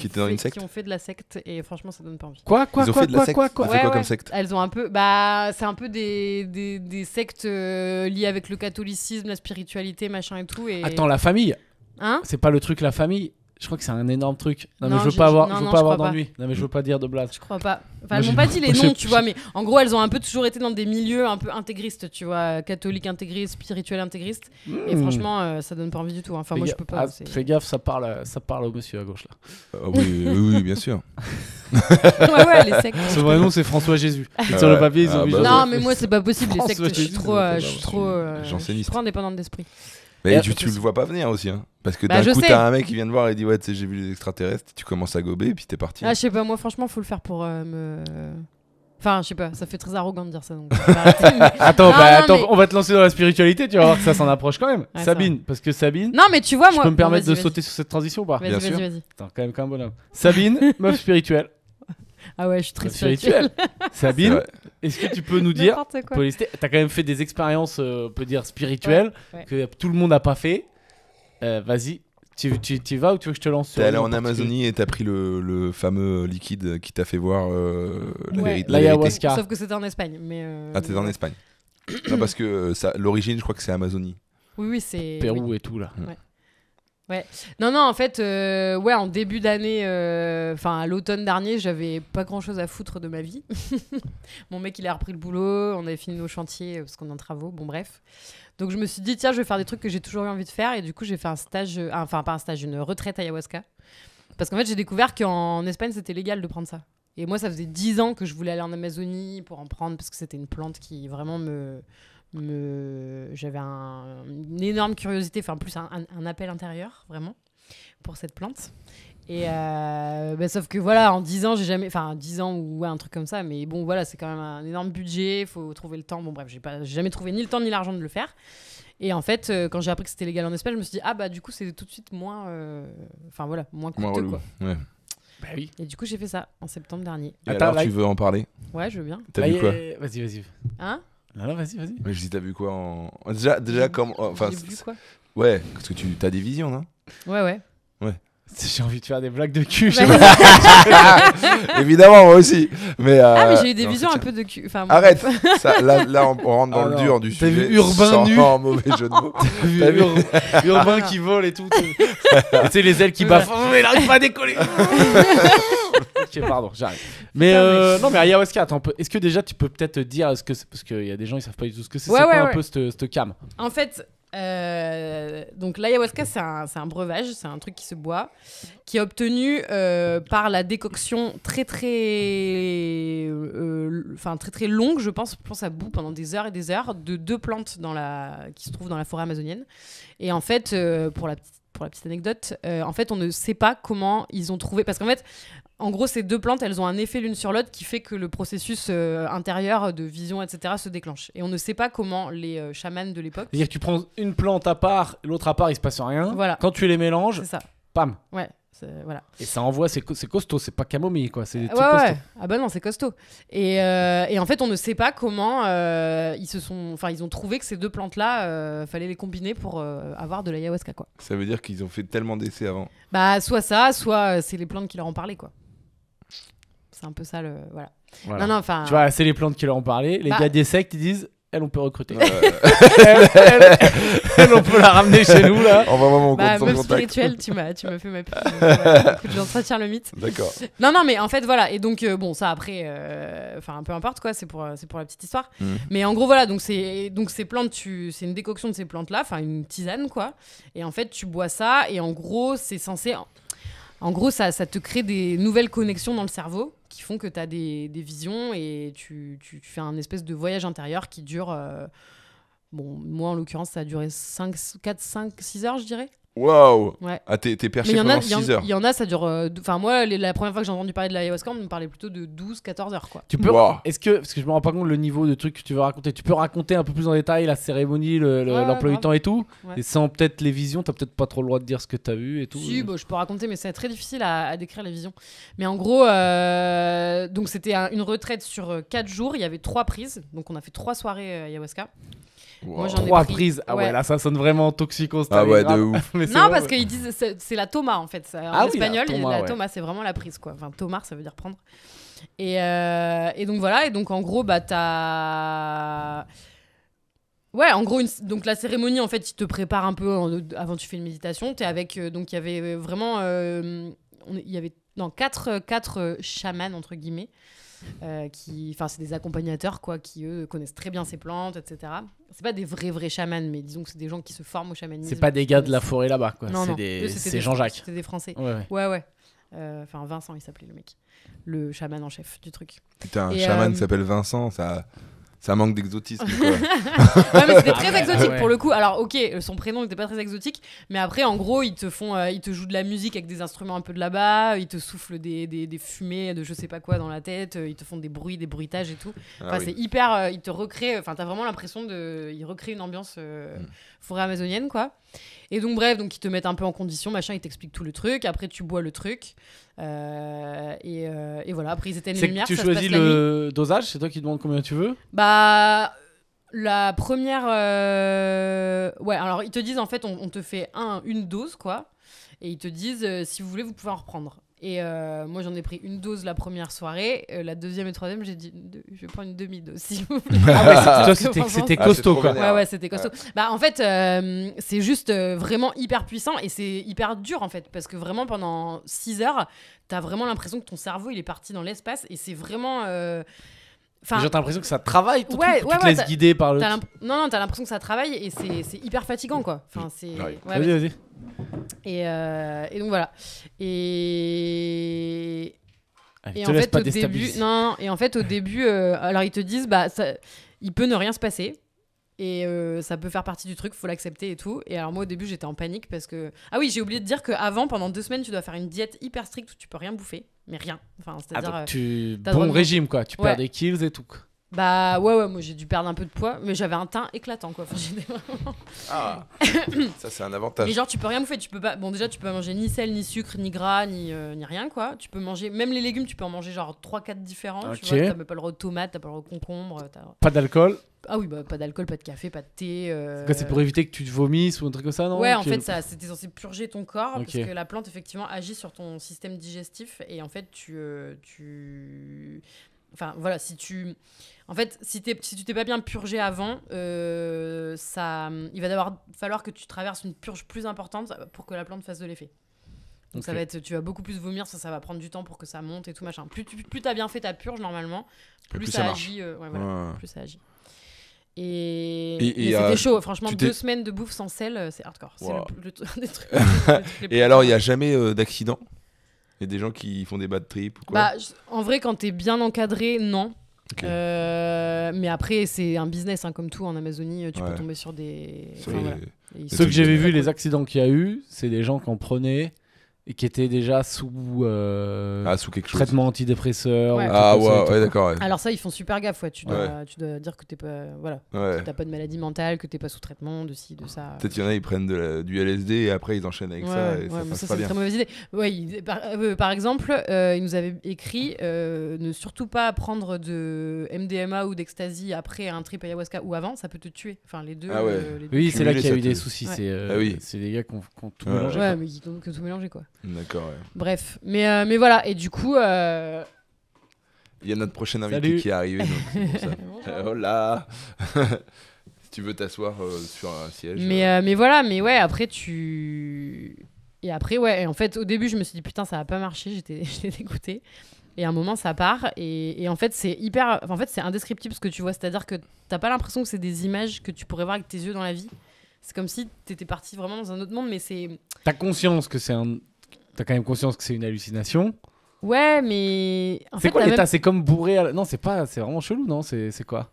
étaient dans une secte. qui ont fait de la secte et franchement ça donne pas envie. Ils ont fait de la secte. Ils ont fait quoi Ouais. comme secte? Elles ont un peu, c'est un peu des sectes liées avec le catholicisme, la spiritualité, machin et tout. Et... Attends, la famille. Hein? C'est pas le truc la famille. Je crois que c'est un énorme truc. Non, mais Non, je veux j'ai- pas avoir, non, je veux non, pas je avoir crois pas. d'ennui. Non, mais je veux pas dire de blague. Je crois pas. Enfin, Moi, elles m'ont pas dit les j'ai- noms, tu vois, mais en gros, elles ont un peu toujours été dans des milieux un peu intégristes, tu vois, catholiques intégristes, spirituels intégristes. Et franchement, ça donne pas envie du tout. Enfin, moi, je peux pas. Fais gaffe, ça parle au monsieur à gauche là. Oui, bien sûr. ouais, les sectes. Son vrai nom c'est François Jésus. Ah Sur le ouais. papier, ils ont Ah mis bah Jésus. Non, mais moi, c'est pas possible. Les François sectes, je suis Jésus, trop, c'est je suis trop, je janséniste. suis trop indépendante d'esprit. Mais Et tu le vois pas venir aussi, hein. Parce que Bah, d'un je coup, sais. t'as un mec qui vient te voir et dit ouais, tu sais, j'ai vu les extraterrestres. Tu commences à gober et puis t'es parti. Ah, je sais pas, moi, franchement, faut le faire pour me. Enfin, je sais pas, ça fait très arrogant de dire ça. Donc, je vais arrêter, mais- Attends, Non, bah, non, attends, mais- on va te lancer dans la spiritualité, tu vas voir que ça s'en approche quand même. Ouais, Sabine, parce que Sabine, Non, mais tu vois, je moi. peux me permettre Bon, de vas-y, sauter sur cette transition ou pas Vas-y, Bien vas-y, sûr. vas-y. Attends, quand même qu'un bonhomme. Sabine, meuf spirituelle. Ah ouais, je suis très Meuf spirituelle. C'est Sabine, vrai. est-ce que tu peux nous dire, N'importe quoi. T'as quand même fait des expériences, on peut dire, spirituelles, Ouais. que tout le monde n'a pas fait. Vas-y, tu y vas ou tu veux que je te lance sur T'es allé une en particulier Amazonie et t'as pris le fameux liquide qui t'a fait voir la Ouais. vérité. L'ayahuasca. Sauf que c'était en Espagne. Mais Ah, t'es en Espagne. Non, parce que l'origine, je crois que c'est Amazonie. Oui, c'est. Pérou oui. et tout là. Non, en fait, ouais, en début d'année, enfin à l'automne dernier, j'avais pas grand chose à foutre de ma vie. Mon mec, il a repris le boulot, on avait fini nos chantiers parce qu'on est en travaux, bon, bref. Donc je me suis dit, tiens, je vais faire des trucs que j'ai toujours eu envie de faire. Et du coup, j'ai fait un stage, enfin, pas un stage, une retraite ayahuasca. Parce qu'en fait, j'ai découvert qu'en Espagne, c'était légal de prendre ça. Et moi, ça faisait 10 ans que je voulais aller en Amazonie pour en prendre parce que c'était une plante qui vraiment j'avais une énorme curiosité, enfin plus un appel intérieur vraiment pour cette plante. Et sauf que voilà, en 10 ans, j'ai jamais, enfin 10 ans ou ouais, un truc comme ça, mais bon voilà, c'est quand même un énorme budget, faut trouver le temps. Bon bref, j'ai jamais trouvé ni le temps ni l'argent de le faire. Et en fait, quand j'ai appris que c'était légal en Espagne, je me suis dit ah bah du coup c'est tout de suite moins, enfin voilà, moins Moins coûteux relou. quoi. Ouais. Bah oui. Et du coup j'ai fait ça en septembre dernier. Et Attends, alors, là, tu veux en parler? Ouais, je veux bien. T'as vu quoi? Vas-y. Hein? Non, vas-y. Mais je dis, t'as vu quoi en. Déjà comme. Enfin, J'ai vu quoi? ouais, parce que t'as des visions, non? Ouais. J'ai envie de faire des blagues de cul. Bah, Évidemment, moi aussi. Mais, mais j'ai eu des non, visions c'est un peu de cul. Enfin, Arrête. Là, on rentre dans Ah le non. dur du T'as sujet. vu Urbain sans nu mauvais jeu de mots. T'as vu T'as vu Urbain qui vole et tout. Tu sais, les ailes qui baffent. Oh, mais il arrive pas à décoller. Ok, pardon, j'arrive. Mais non, mais ayahuasca, attends, est-ce que déjà tu peux peut-être dire ce que c'est, parce qu'il y a des gens ils savent pas du tout ce que c'est. Ouais, C'est quoi ouais, un ouais. peu cette cam? En fait, donc l'ayahuasca, c'est un breuvage, c'est un truc qui se boit, qui est obtenu par la décoction très très longue, je pense à bout pendant des heures et des heures, de 2 plantes qui se trouvent dans la forêt amazonienne. Et en fait, pour la petite anecdote, en fait, on ne sait pas comment ils ont trouvé, parce qu'en fait, en gros, ces 2 plantes, elles ont un effet l'une sur l'autre qui fait que le processus intérieur de vision, etc., se déclenche. Et on ne sait pas comment les chamans de l'époque... C'est-à-dire que tu prends une plante à part, l'autre à part, il se passe rien. Voilà. Quand tu les mélanges, C'est ça, pam. ouais. Voilà. Et ça envoie, c'est costaud, c'est pas camomille quoi, c'est des trucs Ouais. costauds. Ah bah non, c'est costaud. Et en fait, on ne sait pas comment ils ont trouvé que ces 2 plantes-là, fallait les combiner pour avoir de l'ayahuasca, quoi. Ça veut dire qu'ils ont fait tellement d'essais avant. Bah, soit ça, soit c'est les plantes qui leur ont parlé, quoi. C'est un peu ça, voilà. Voilà. Non, enfin... Tu vois, c'est les plantes qui leur ont parlé. Les Bah- gars des sectes, ils disent, elle, on peut recruter. Elle, on peut la ramener chez nous là. Envoie-moi mon Bah, compte meuf sans contact. spirituelle, tu m'as fait ma pub. Voilà. Écoute, j'entretiens le mythe. D'accord. Non, mais en fait, voilà. Et donc, bon, ça après, enfin, peu importe, quoi, c'est pour la petite histoire. Mhm. Mais en gros, voilà, donc ces plantes, c'est une décoction de ces plantes-là, enfin, une tisane, quoi. Et en fait, tu bois ça, et en gros, c'est censé. En gros, ça te crée des nouvelles connexions dans le cerveau qui font que tu as des visions et tu fais un espèce de voyage intérieur qui dure. Bon, moi, en l'occurrence, ça a duré 4, 5, 6 heures, je dirais. Waouh. Ouais. Ah, t'es Mais perché il y en a, pendant 6 heures. il y en a, ça dure. Enfin, moi, la première fois que j'ai entendu parler de l'ayahuasca, on me parlait plutôt de 12-14 heures, quoi. Tu peux. Wow. Est-ce que parce que je me rends pas compte le niveau de trucs que tu veux raconter. Tu peux raconter un peu plus en détail la cérémonie, l'emploi du grave. temps et tout. Ouais. Et sans peut-être les visions, t'as peut-être pas trop le droit de dire ce que t'as vu et tout. Si, je peux raconter, mais c'est très difficile à décrire les visions. Mais en gros, donc c'était une retraite sur 4 jours. Il y avait 3 prises. Donc on a fait 3 soirées ayahuasca. Wow. Moi, j'en ai 3 pris- prises. Ah ouais, ouais. là ça sonne vraiment toxico. Ah ouais, de ouf. Mais c'est Non, vrai, parce ouais. qu'ils disent c'est la toma en fait. En Ah oui, la espagnol, toma, la ouais. toma, c'est vraiment la prise, quoi. Enfin, tomar, ça veut dire prendre. Et donc voilà. Et donc en gros, bah t'as. Ouais, en gros, donc la cérémonie, en fait, ils te préparent un peu avant tu fais une méditation. T'es avec, donc il y avait vraiment, il y avait 4 chamans entre guillemets, enfin c'est des accompagnateurs quoi, qui eux connaissent très bien ces plantes, etc. C'est pas des vrais chamans, mais disons que c'est des gens qui se forment au chamanisme. C'est pas des gars de la forêt là-bas, quoi. Non, C'est non. des... Eux, c'était c'est des- Jean-Jacques. C'était des Français. Ouais. Ouais. Enfin Vincent, il s'appelait le mec, le chaman en chef du truc. Putain, un Et, chaman s'appelle Vincent, ça manque d'exotisme, quoi. Ouais, mais c'était très Ah ouais, exotique ah ouais. pour le coup. Alors, ok, son prénom n'était pas très exotique, mais après, en gros, ils te jouent de la musique avec des instruments un peu de là-bas, ils te soufflent des fumées de je sais pas quoi dans la tête, ils te font des bruitages et tout. Ah Enfin, oui. c'est hyper. Ils te recréent. Enfin, t'as vraiment l'impression ils recréent une ambiance forêt amazonienne, quoi. Et donc, bref, donc ils te mettent un peu en condition, machin, ils t'expliquent tout le truc. Après, tu bois le truc. Et voilà, après, ils éteignent les C'est que lumières. tu ça se passe choisis la nuit. le dosage, c'est toi qui demandes combien tu veux. Bah, la première. Ouais, alors ils te disent en fait, on te fait une dose, quoi. Et ils te disent, si vous voulez, vous pouvez en reprendre. Et moi, j'en ai pris une dose la première soirée. La deuxième et troisième, j'ai dit, je vais prendre une demi-dose, si vous voulez. Ah ouais, toi, Parce que c'était franchement, c'était Ah, costaud, c'est trop quoi. vénère. Ouais, c'était costaud. Bah, en fait, c'est juste vraiment hyper puissant et c'est hyper dur, en fait. Parce que vraiment, pendant 6 heures, t'as vraiment l'impression que ton cerveau, il est parti dans l'espace. Et c'est vraiment. Enfin, Genre, t'as l'impression que ça travaille, ton Ouais, truc, ou ouais, tu te ouais, laisses guider par le. non, t'as l'impression que ça travaille et c'est hyper fatigant, quoi. Enfin, c'est. Ouais. Ouais, Vas-y. et donc voilà. Et Allez, et te en laisse fait, pas au début, déstabiliser. non, et en fait, au début, alors ils te disent, bah, il peut ne rien se passer. Et ça peut faire partie du truc, faut l'accepter et tout. Et alors moi au début j'étais en panique parce que... Ah oui, j'ai oublié de dire qu'avant, pendant 2 semaines, tu dois faire une diète hyper stricte où tu peux rien bouffer. Mais rien. Enfin, Ah, c'est-à-dire... donc tu... t'as le droit Bon de régime, quoi. Tu Ouais. perds des kills et tout. quoi. Bah ouais, moi j'ai dû perdre un peu de poids, mais j'avais un teint éclatant, quoi. Enfin, j'étais vraiment... Ah, ça c'est un avantage. Mais genre tu peux rien bouffer, tu peux pas... Bon déjà tu peux pas manger ni sel, ni sucre, ni gras, ni rien, quoi. Tu peux manger... Même les légumes, tu peux en manger genre 3-4 différents. Ok. Tu vois, t'as même pas le droit de tomates, t'as pas le droit de concombre. Pas d'alcool. Ah oui, bah pas d'alcool, pas de café, pas de thé. C'est quoi, c'est pour éviter que tu te vomisses ou un truc comme ça, non Ouais, en Que- fait, c'était censé purger ton corps Ok. parce que la plante, effectivement, agit sur ton système digestif et en fait, Enfin, voilà, si tu t'es pas bien purgé avant, il va falloir que tu traverses une purge plus importante pour que la plante fasse de l'effet. Donc ça Ok. va être, tu vas beaucoup plus vomir, ça va prendre du temps pour que ça monte et tout machin. Plus t'as bien fait ta purge normalement, plus plus ça ça marche. agit. Ouais, voilà, Ouais. plus ça agit. Et Et, c'était chaud, franchement, tu 2 t'es- semaines de bouffe sans sel, c'est hardcore. C'est Wow. un des trucs. les plus Et alors, il durs. n'y a jamais d'accident? Il y a des gens qui font des bad trips ou quoi? Bah, en vrai, quand t'es bien encadré, non. Ok. Mais après, c'est un business, hein, comme tout en Amazonie. Tu Ouais. peux tomber sur des. Sur Enfin, les- voilà. Et ils Ceux sont- que j'avais vu, les accidents qu'il y a eu, c'est des gens qui en prenaient et qui étaient déjà sous Ah, sous quelque chose. traitement antidépresseur. Ouais. ou Ah truc comme ça et ouais, tout, ouais, quoi. d'accord. Ouais. Alors ça, ils font super gaffe. Ouais. Tu dois dire que t'es pas, voilà, Ouais. que t'as pas de maladie mentale, que t'es pas sous traitement, de ci, de ça. Peut-être qu'il y en a, ils prennent du LSD et après ils enchaînent avec Ouais, ça ouais, et ça mais passe ça, pas c'est une bien. très mauvaise idée. Ouais, par exemple, il nous avait écrit ne surtout pas prendre de MDMA ou d'ecstasy après un trip ayahuasca ou avant, ça peut te tuer. Enfin, les deux. Ah ouais. les deux. Oui, c'est là Cumuler, qu'il y a ça eu des te- soucis. Ouais. Ah oui. C'est des gars qui ont tout Ouais. mélangé. Ouais, quoi. mais qui ont que tout mélangé, quoi. D'accord, ouais. Bref, mais voilà, et du coup. Il y a notre prochain invité Salut. qui est arrivé. Donc c'est pour ça. Bonjour. Oh là Si tu veux t'asseoir sur un siège. Mais voilà, mais ouais, après tu. Et après, ouais, et en fait, au début, je me suis dit putain, ça va pas marcher, j'étais dégoûtée. Et à un moment, ça part, et en fait, c'est hyper. En fait, c'est indescriptible ce que tu vois, c'est-à-dire que t'as pas l'impression que c'est des images que tu pourrais voir avec tes yeux dans la vie. C'est comme si t'étais parti vraiment dans un autre monde, mais c'est. T'as conscience que c'est un. T'as quand même conscience que c'est une hallucination. Ouais, mais. En C'est fait, quoi t'as l'état même- C'est comme bourré. Non, c'est pas. C'est vraiment chelou, non C'est quoi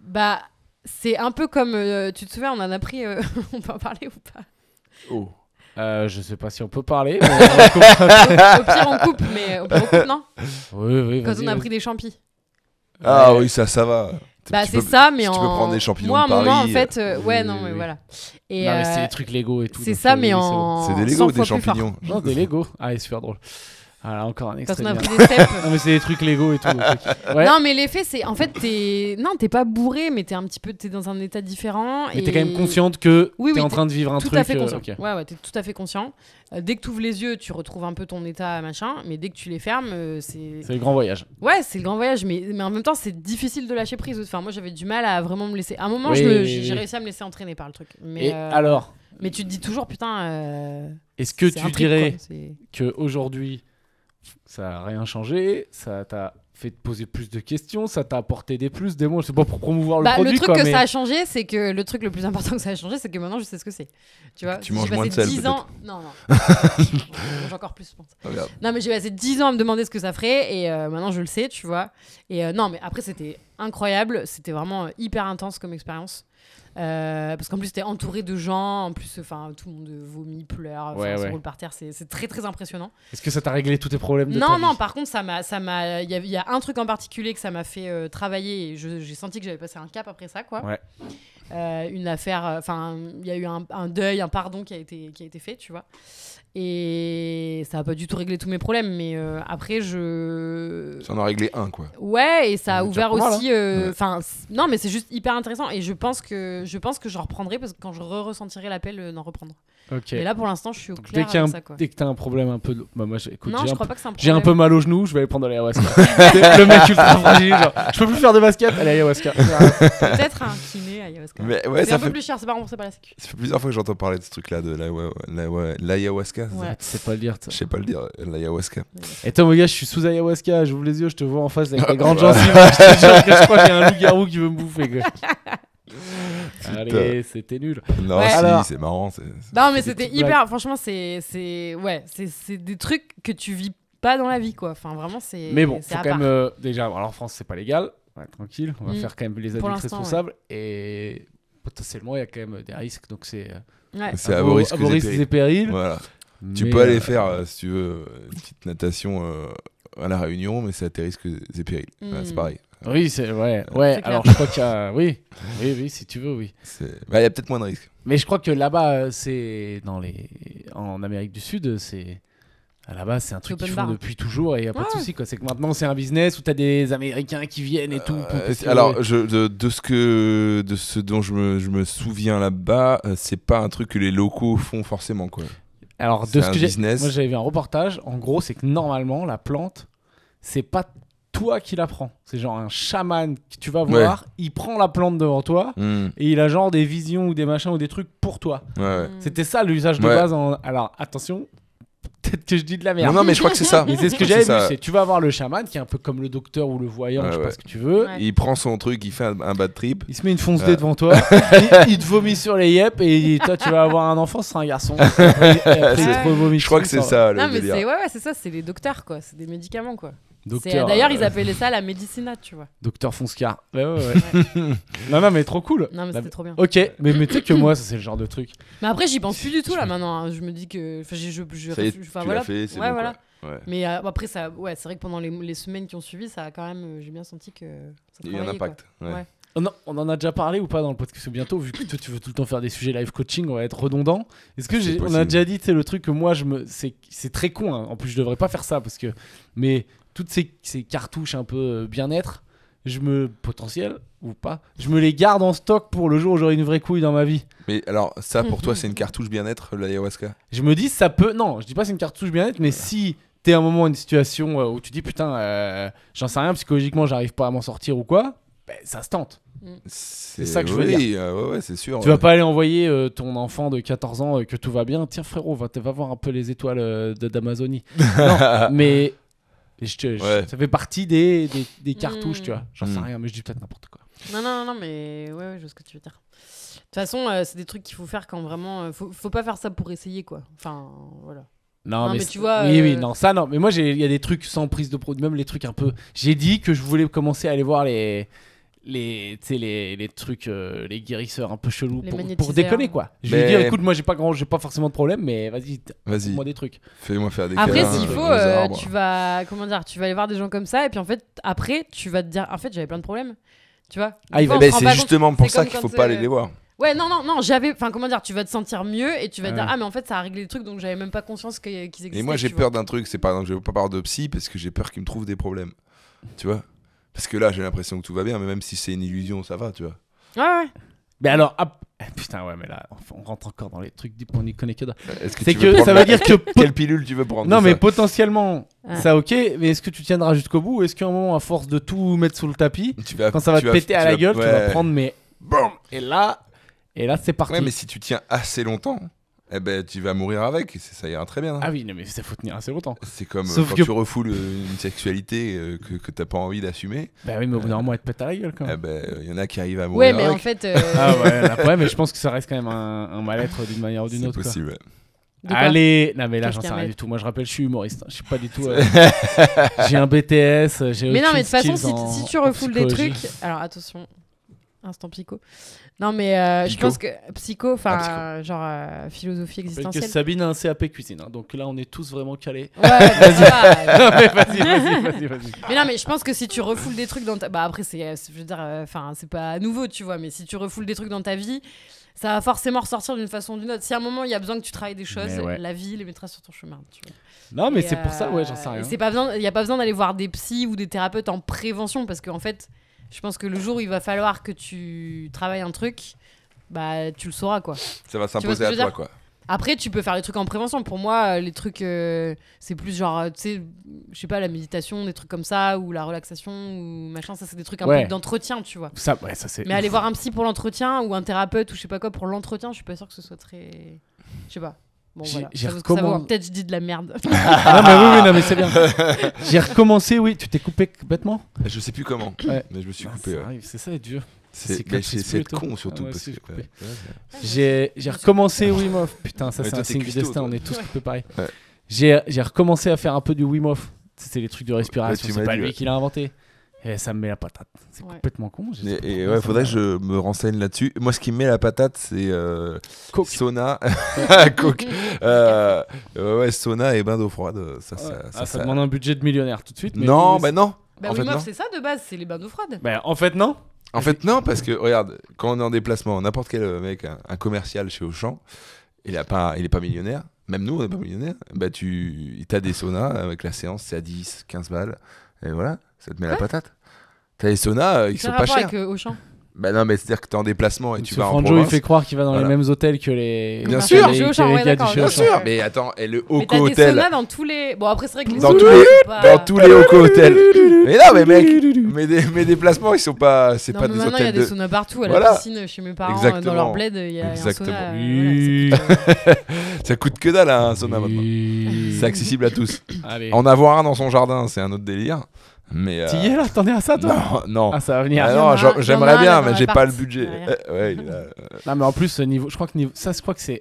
Bah, c'est un peu comme. Tu te souviens, on en a pris. On peut en parler ou pas? Oh. Je sais pas si on peut parler. Mais on va Au pire, on coupe, mais au pire, on coupe, non oui, Quand vas-y, on a vas-y. pris des champis. Ah oui, ça va. Bah, Tu c'est peux- ça, mais si en. tu peux prendre des champignons Moi, à de un moment, en Paris, fait. Ouais, oui, non, mais oui. voilà. Et, Non, mais c'est des trucs Lego et tout. c'est donc, ça, oui, mais c'est bon. en. C'est des 100 Lego, des fois plus fort. champignons. Non, des Lego. Ah, super drôle. Voilà, encore un Quand extrait. on a de pris merde. des steps. Non, mais c'est des trucs Lego et tout. donc, ok. Ouais. Non, mais l'effet, c'est. En fait, t'es pas bourré, mais t'es un petit peu. T'es dans un état différent. Mais et... t'es quand même consciente que Oui, t'es oui, en train de vivre un tout truc. à fait conscient. ok. Ouais, t'es tout à fait conscient. Dès que tu ouvres les yeux, tu retrouves un peu ton état, machin. Mais dès que tu les fermes, c'est. C'est le grand voyage. Ouais, c'est le grand voyage, mais en même temps, c'est difficile de lâcher prise. Enfin, moi, j'avais du mal à vraiment me laisser. À un moment, Oui, j'ai oui. réussi à me laisser entraîner par le truc. Mais, Et alors, mais tu te dis toujours, putain. est-ce que c'est un tu trip, dirais quoi. C'est- qu'aujourd'hui, ça n'a rien changé, ça t'a fait te poser plus de questions, ça t'a apporté des plus, des moins, je sais pas pour promouvoir le Bah, produit. le truc quoi, que mais... ça a changé, c'est que le truc le plus important que ça a changé, c'est que maintenant je sais ce que c'est. Tu vois, Tu j'ai manges passé moins de sel, 10 ans. Non, non. Je mange encore plus, je pense. Regarde. Non, mais j'ai passé 10 ans à me demander ce que ça ferait et maintenant je le sais, tu vois. Et non, mais après, c'était incroyable. C'était vraiment hyper intense comme expérience. Parce qu'en plus, t'es entouré de gens. En plus, enfin, tout le monde vomit, pleure, Ouais, se ouais. roule par terre. C'est très, très impressionnant. Est-ce que ça t'a réglé tous tes problèmes de ta Non, vie non, par contre, il y a un truc en particulier que ça m'a fait travailler et j'ai senti que j'avais passé un cap après ça, quoi. Ouais. Une affaire, enfin, il y a eu un deuil, un pardon qui a été fait, tu vois. Et ça a pas du tout réglé tous mes problèmes, mais après, Ça en a réglé un, quoi. Ouais, et ça a C'est ouvert déjà pas mal, aussi. Enfin, non, mais c'est juste hyper intéressant et je pense que je reprendrai parce que quand je ressentirai l'appel d'en reprendre. Ok. Mais là, pour l'instant, je suis au Donc, clair dès avec ça, quoi. que t'as un problème un peu. Bah, moi, écoute, Non, je crois pas que c'est un j'ai problème. un peu mal au genou, je vais aller prendre de l'ayahuasca. C'est le mec ultra fragile, genre, je peux plus faire de basket, allez, ayahuasca. Peut-être un kiné, ayahuasca. Mais ouais, c'est ça un peu fait... plus cher, c'est pas remboursé par la sécu. ça fait plusieurs fois que j'entends parler de ce truc-là, de l'ayahuasca. c'est ça Ouais. Tu sais pas le dire, toi. Je sais pas le dire, l'ayahuasca. Et toi, mon gars, je suis sous ayahuasca, j'ouvre les yeux, je te vois en face avec des grandes gencives. Je te jure que je crois qu'il y a un loup-garou qui veut me bouffer, quoi. Allez, c'était nul. Non, Ouais. si, Alors- c'est marrant. Non, mais des c'était petites hyper. Franchement, c'est des trucs que tu vis pas dans la vie, quoi. Enfin, vraiment, c'est. Mais bon, c'est faut à quand part. même. Déjà, alors en France, c'est pas légal. Ouais, tranquille, on va faire quand même les Pour adultes l'instant, responsables. Et potentiellement, il y a quand même des risques. Donc, c'est Ouais. C'est à vos risques à vos et risques périls. et périls. Voilà. Tu Mais, peux aller faire, si tu veux, une petite natation à la Réunion, mais c'est à tes risques et périls. Voilà, c'est pareil. Oui, c'est ouais. C'est Ouais, clair. alors je crois qu'il y a. Oui, si tu veux, oui. Bah, il y a peut-être moins de risques. Mais je crois que là-bas, c'est en Amérique du Sud, c'est là-bas, c'est un truc open qu'ils font bar. depuis toujours et il y a pas de Ouais. souci, quoi. C'est que maintenant, c'est un business où t'as des Américains qui viennent et tout. pour tester. Alors, de ce dont je me souviens là-bas, c'est pas un truc que les locaux font forcément, quoi. Alors, c'est de ce un que j'ai, business. moi j'avais vu un reportage. En gros, c'est que normalement, la plante, c'est pas toi qui la prends. C'est genre un chaman que tu vas voir. Il prend la plante devant toi Hmm, et il a genre des visions ou des machins ou des trucs pour toi. ouais. C'était ça l'usage de Ouais. base. Alors, attention, peut-être que je dis de la merde. Non, mais je crois que c'est ça. Mais c'est ce que C'est j'avais vu, ça. c'est tu vas voir le chaman qui est un peu comme le docteur ou le voyant, Ouais, je sais pas ouais. ce que tu veux. Ouais. Il prend son truc, il fait un bad trip. Il se met une fonce Ouais. dé devant toi, il te vomit sur les yep et toi tu vas avoir un enfant, ce sera un garçon. Et après, il te revomit Je crois que dessus, c'est ça le Non, mais délire. c'est ça, c'est les docteurs, quoi. C'est des médicaments, quoi. Docteur, D'ailleurs, ils appelaient ça la médicinate, tu vois. Docteur Fonscar. Ouais. non, mais trop cool. Non, mais c'était trop bien. Ok, mais tu sais que moi, ça c'est le genre de truc. Mais après, j'y pense plus du tout, là, maintenant. Hein. Je me dis que. Enfin, Ça y est, enfin, tu voilà. l'as fait, c'est Ouais, bon, voilà. quoi. Ouais. Mais après, ça, ouais, c'est vrai que pendant les semaines qui ont suivi, ça a quand même. J'ai bien senti que. Ça Il y a eu un travaillait, quoi. impact. Ouais. Ouais. On en a déjà parlé ou pas dans le podcast bientôt, vu que toi tu veux tout le temps faire des sujets live coaching, on va être redondant. Est-ce que C'est on a possible. déjà dit, tu sais, le truc que moi c'est très con, hein. En plus je devrais pas faire ça parce que mais toutes ces cartouches un peu bien-être, potentiel ou pas, je me les garde en stock pour le jour où j'aurai une vraie couille dans ma vie. Mais alors, ça pour toi, c'est une cartouche bien-être, l'ayahuasca? Je me dis ça peut, non, je dis pas c'est une cartouche bien-être, mais si t'es à un moment une situation où tu dis putain, j'en sais rien psychologiquement, j'arrive pas à m'en sortir ou quoi, ben, ça se tente. C'est ça que je veux dire. Ouais, c'est sûr. Tu vas pas aller envoyer ton enfant de 14 ans que tout va bien. Tiens frérot, va voir un peu les étoiles d'Amazonie. Non, mais Ouais. ça fait partie des cartouches, tu vois. J'en sais Mm. rien, mais je dis peut-être n'importe quoi. Non, mais ouais, je vois ce que tu veux dire. De toute façon, c'est des trucs qu'il faut faire quand vraiment. Faut pas faire ça pour essayer, quoi. Enfin, voilà. Non, mais tu vois, Oui, non, ça, non. Mais moi, il y a des trucs sans prise de produit, même les trucs un peu. J'ai dit que je voulais commencer à aller voir tu sais, les trucs, les guérisseurs un peu chelous Les pour magnétiseurs. déconner quoi. Je vais Mais- lui dire écoute, moi j'ai pas forcément de problème, mais vas-y, Vas-y, moi des trucs. fais-moi faire des Après, câlins, s'il faut, aux arbres. tu vas aller voir des gens comme ça, et puis en fait, après, tu vas te dire, en fait, j'avais plein de problèmes. Tu vois. Ah, Des il fois, va- on Ben, se rend c'est pas compte. justement pour C'est ça comme qu'il faut quand, pas aller les voir. Ouais, non, comment dire, tu vas te sentir mieux et tu vas te dire, Ouais. ah, mais en fait, ça a réglé les trucs, donc j'avais même pas conscience qu'ils existaient. Et moi, j'ai tu peur vois. d'un truc, c'est par exemple, je veux pas parler de psy parce que j'ai peur qu'il me trouve des problèmes. Tu vois. Parce que là, j'ai l'impression que tout va bien, mais même si c'est une illusion, ça va, tu vois. Ouais. Mais alors, putain, ouais, mais là, on rentre encore dans les trucs deep, on y connaît que dalle. Est-ce que C'est tu veux que prendre ça veut dire que. quelle pilule tu veux prendre Non, de mais ça potentiellement, Ouais. ça ok, mais est-ce que tu tiendras jusqu'au bout ou est-ce qu'à un moment, à force de tout mettre sous le tapis, quand ça va te péter à la gueule, tu vas prendre, mais. Boum. Et là, c'est parti. Ouais, mais si tu tiens assez longtemps, eh ben, tu vas mourir avec, et ça ira très bien. hein. Ah oui, non, mais ça faut tenir assez longtemps. C'est comme Sauf quand que- tu refoules une sexualité que t'as pas envie d'assumer. Bah oui, mais au bout d'un moment, elle te pète à la gueule quand Eh même. ben, y en a qui arrivent à mourir Ouais, mais en avec. fait. Ah ouais, là, ouais, mais je pense que ça reste quand même un mal-être d'une manière ou d'une C'est autre. quoi. possible. ouais. de quoi Allez, non mais là Qu'est-ce j'en sais qu'il y a, rien mec du tout. Moi je rappelle, je suis humoriste. hein. Je suis pas du tout. J'ai un BTS. J'ai Mais non, aucune mais de toute façon, skills en- si tu en refoules des psychologie. trucs. Alors attention, instant psycho. Non, mais je Pico. pense que psycho, enfin, Ah, genre philosophie Je rappelle que existentielle. Sabine a un CAP cuisine. hein. Donc là on est tous vraiment calés. Ouais, bah, ça va. Non, mais vas-y. Mais non, mais je pense que si tu refoules des trucs dans ta. Bah après, je veux dire, enfin, c'est pas nouveau, tu vois, mais si tu refoules des trucs dans ta vie, ça va forcément ressortir d'une façon ou d'une autre. Si à un moment il y a besoin que tu travailles des choses, Mais ouais. la vie les mettra sur ton chemin, tu vois. Non mais Et, c'est pour ça, ouais, j'en sais rien. et c'est pas besoin, il y a pas besoin d'aller voir des psys ou des thérapeutes en prévention parce qu'en fait, je pense que le jour où il va falloir que tu travailles un truc, bah tu le sauras quoi. Ça va vois ce s'imposer que je à veux toi, dire quoi. Après, tu peux faire les trucs en prévention. Pour moi, les trucs, c'est plus genre, tu sais, je sais pas, la méditation, des trucs comme ça, ou la relaxation, ou machin. Ça, c'est des trucs un Ouais. peu d'entretien, tu vois. Ça, ouais, ça c'est. Mais aller voir un psy pour l'entretien, ou un thérapeute, ou je sais pas quoi, pour l'entretien, je suis pas sûre que ce soit très. Je sais pas. Bon, J'ai- voilà. j'ai Ça vaut ce que ça vaut. recommandé- Peut-être je dis de la merde. Ah, non mais oui, non mais c'est bien. J'ai recommencé, oui. Tu t'es coupé bêtement. Je sais plus comment, Ouais. mais je me suis Ah, coupé. ça ouais. arrive, c'est ça être vieux. C'est cicatrice c'est plutôt. con surtout. Ah ouais, parce si, que, j'ai coupé. ouais. J'ai recommencé Wim Hof. Putain, ça Mais c'est toi, un t'es signe du cuistot, destin. toi. On est tous coupés pareil. Ouais. J'ai recommencé à faire un peu du Wim Hof. C'est les trucs de Ouais, respiration. tu C'est m'as pas dit, lui ouais. qui l'a inventé. Et ça me met la patate. C'est Ouais. complètement con. je sais pas Et pourquoi ouais, ça faudrait me- que je me renseigne là-dessus. Moi, ce qui me met la patate, c'est Coke. sauna, coke, ouais, sauna et bain d'eau froide. Ça, Ça demande un budget de millionnaire tout de suite. Mais Non, oui, bah non. Bah en oui, fait, meuf, non. c'est ça de base, c'est les bains d'eau froide. Bah, en fait, non. En fait, non, parce que regarde, quand on est en déplacement, n'importe quel mec, un commercial chez Auchan, il est pas millionnaire. Même nous, on n'est pas millionnaire. Bah, t'as des saunas avec la séance, c'est à 10, 15 balles. Et voilà, ça te met la patate. T'as des saunas, ils Quel sont pas rapport chers. avec Auchan Bah non, mais c'est-à-dire que t'es en déplacement et tu Ce vas en Franjo, il province. fait croire qu'il va dans Voilà. les mêmes hôtels que les. Bien que sûr. les- Chez que Auchan, les ouais, gars du d'accord, chez Bien Auchan. sûr, mais attends, et le Mais t'as Hoco des Hotel. saunas dans tous les. Bon, après, c'est vrai que les Dans saunas, tous les- c'est pas- Dans tous les Hoco Hotels. Mais non, mais mec, mes déplacements, ils sont pas. C'est Non, pas mais des maintenant, il y a hôtels des de. saunas partout. À Voilà. la piscine, chez mes parents, Exactement. dans leur bled, il y a un Exactement. sauna. Oui. Ça coûte que dalle, un sauna maintenant. Oui. C'est accessible à tous. Allez. En avoir un dans son jardin, c'est un autre délire. Mais. T'y es là, t'en es à ça toi? Non, non. Ah, ça va venir. Ah Il y en non, a- il y en j'aimerais a bien, là mais dans j'ai pas le l'appart. budget. Ouais. Ouais, il a- Non, mais en plus, niveau, je crois que niveau, ça, je crois que c'est.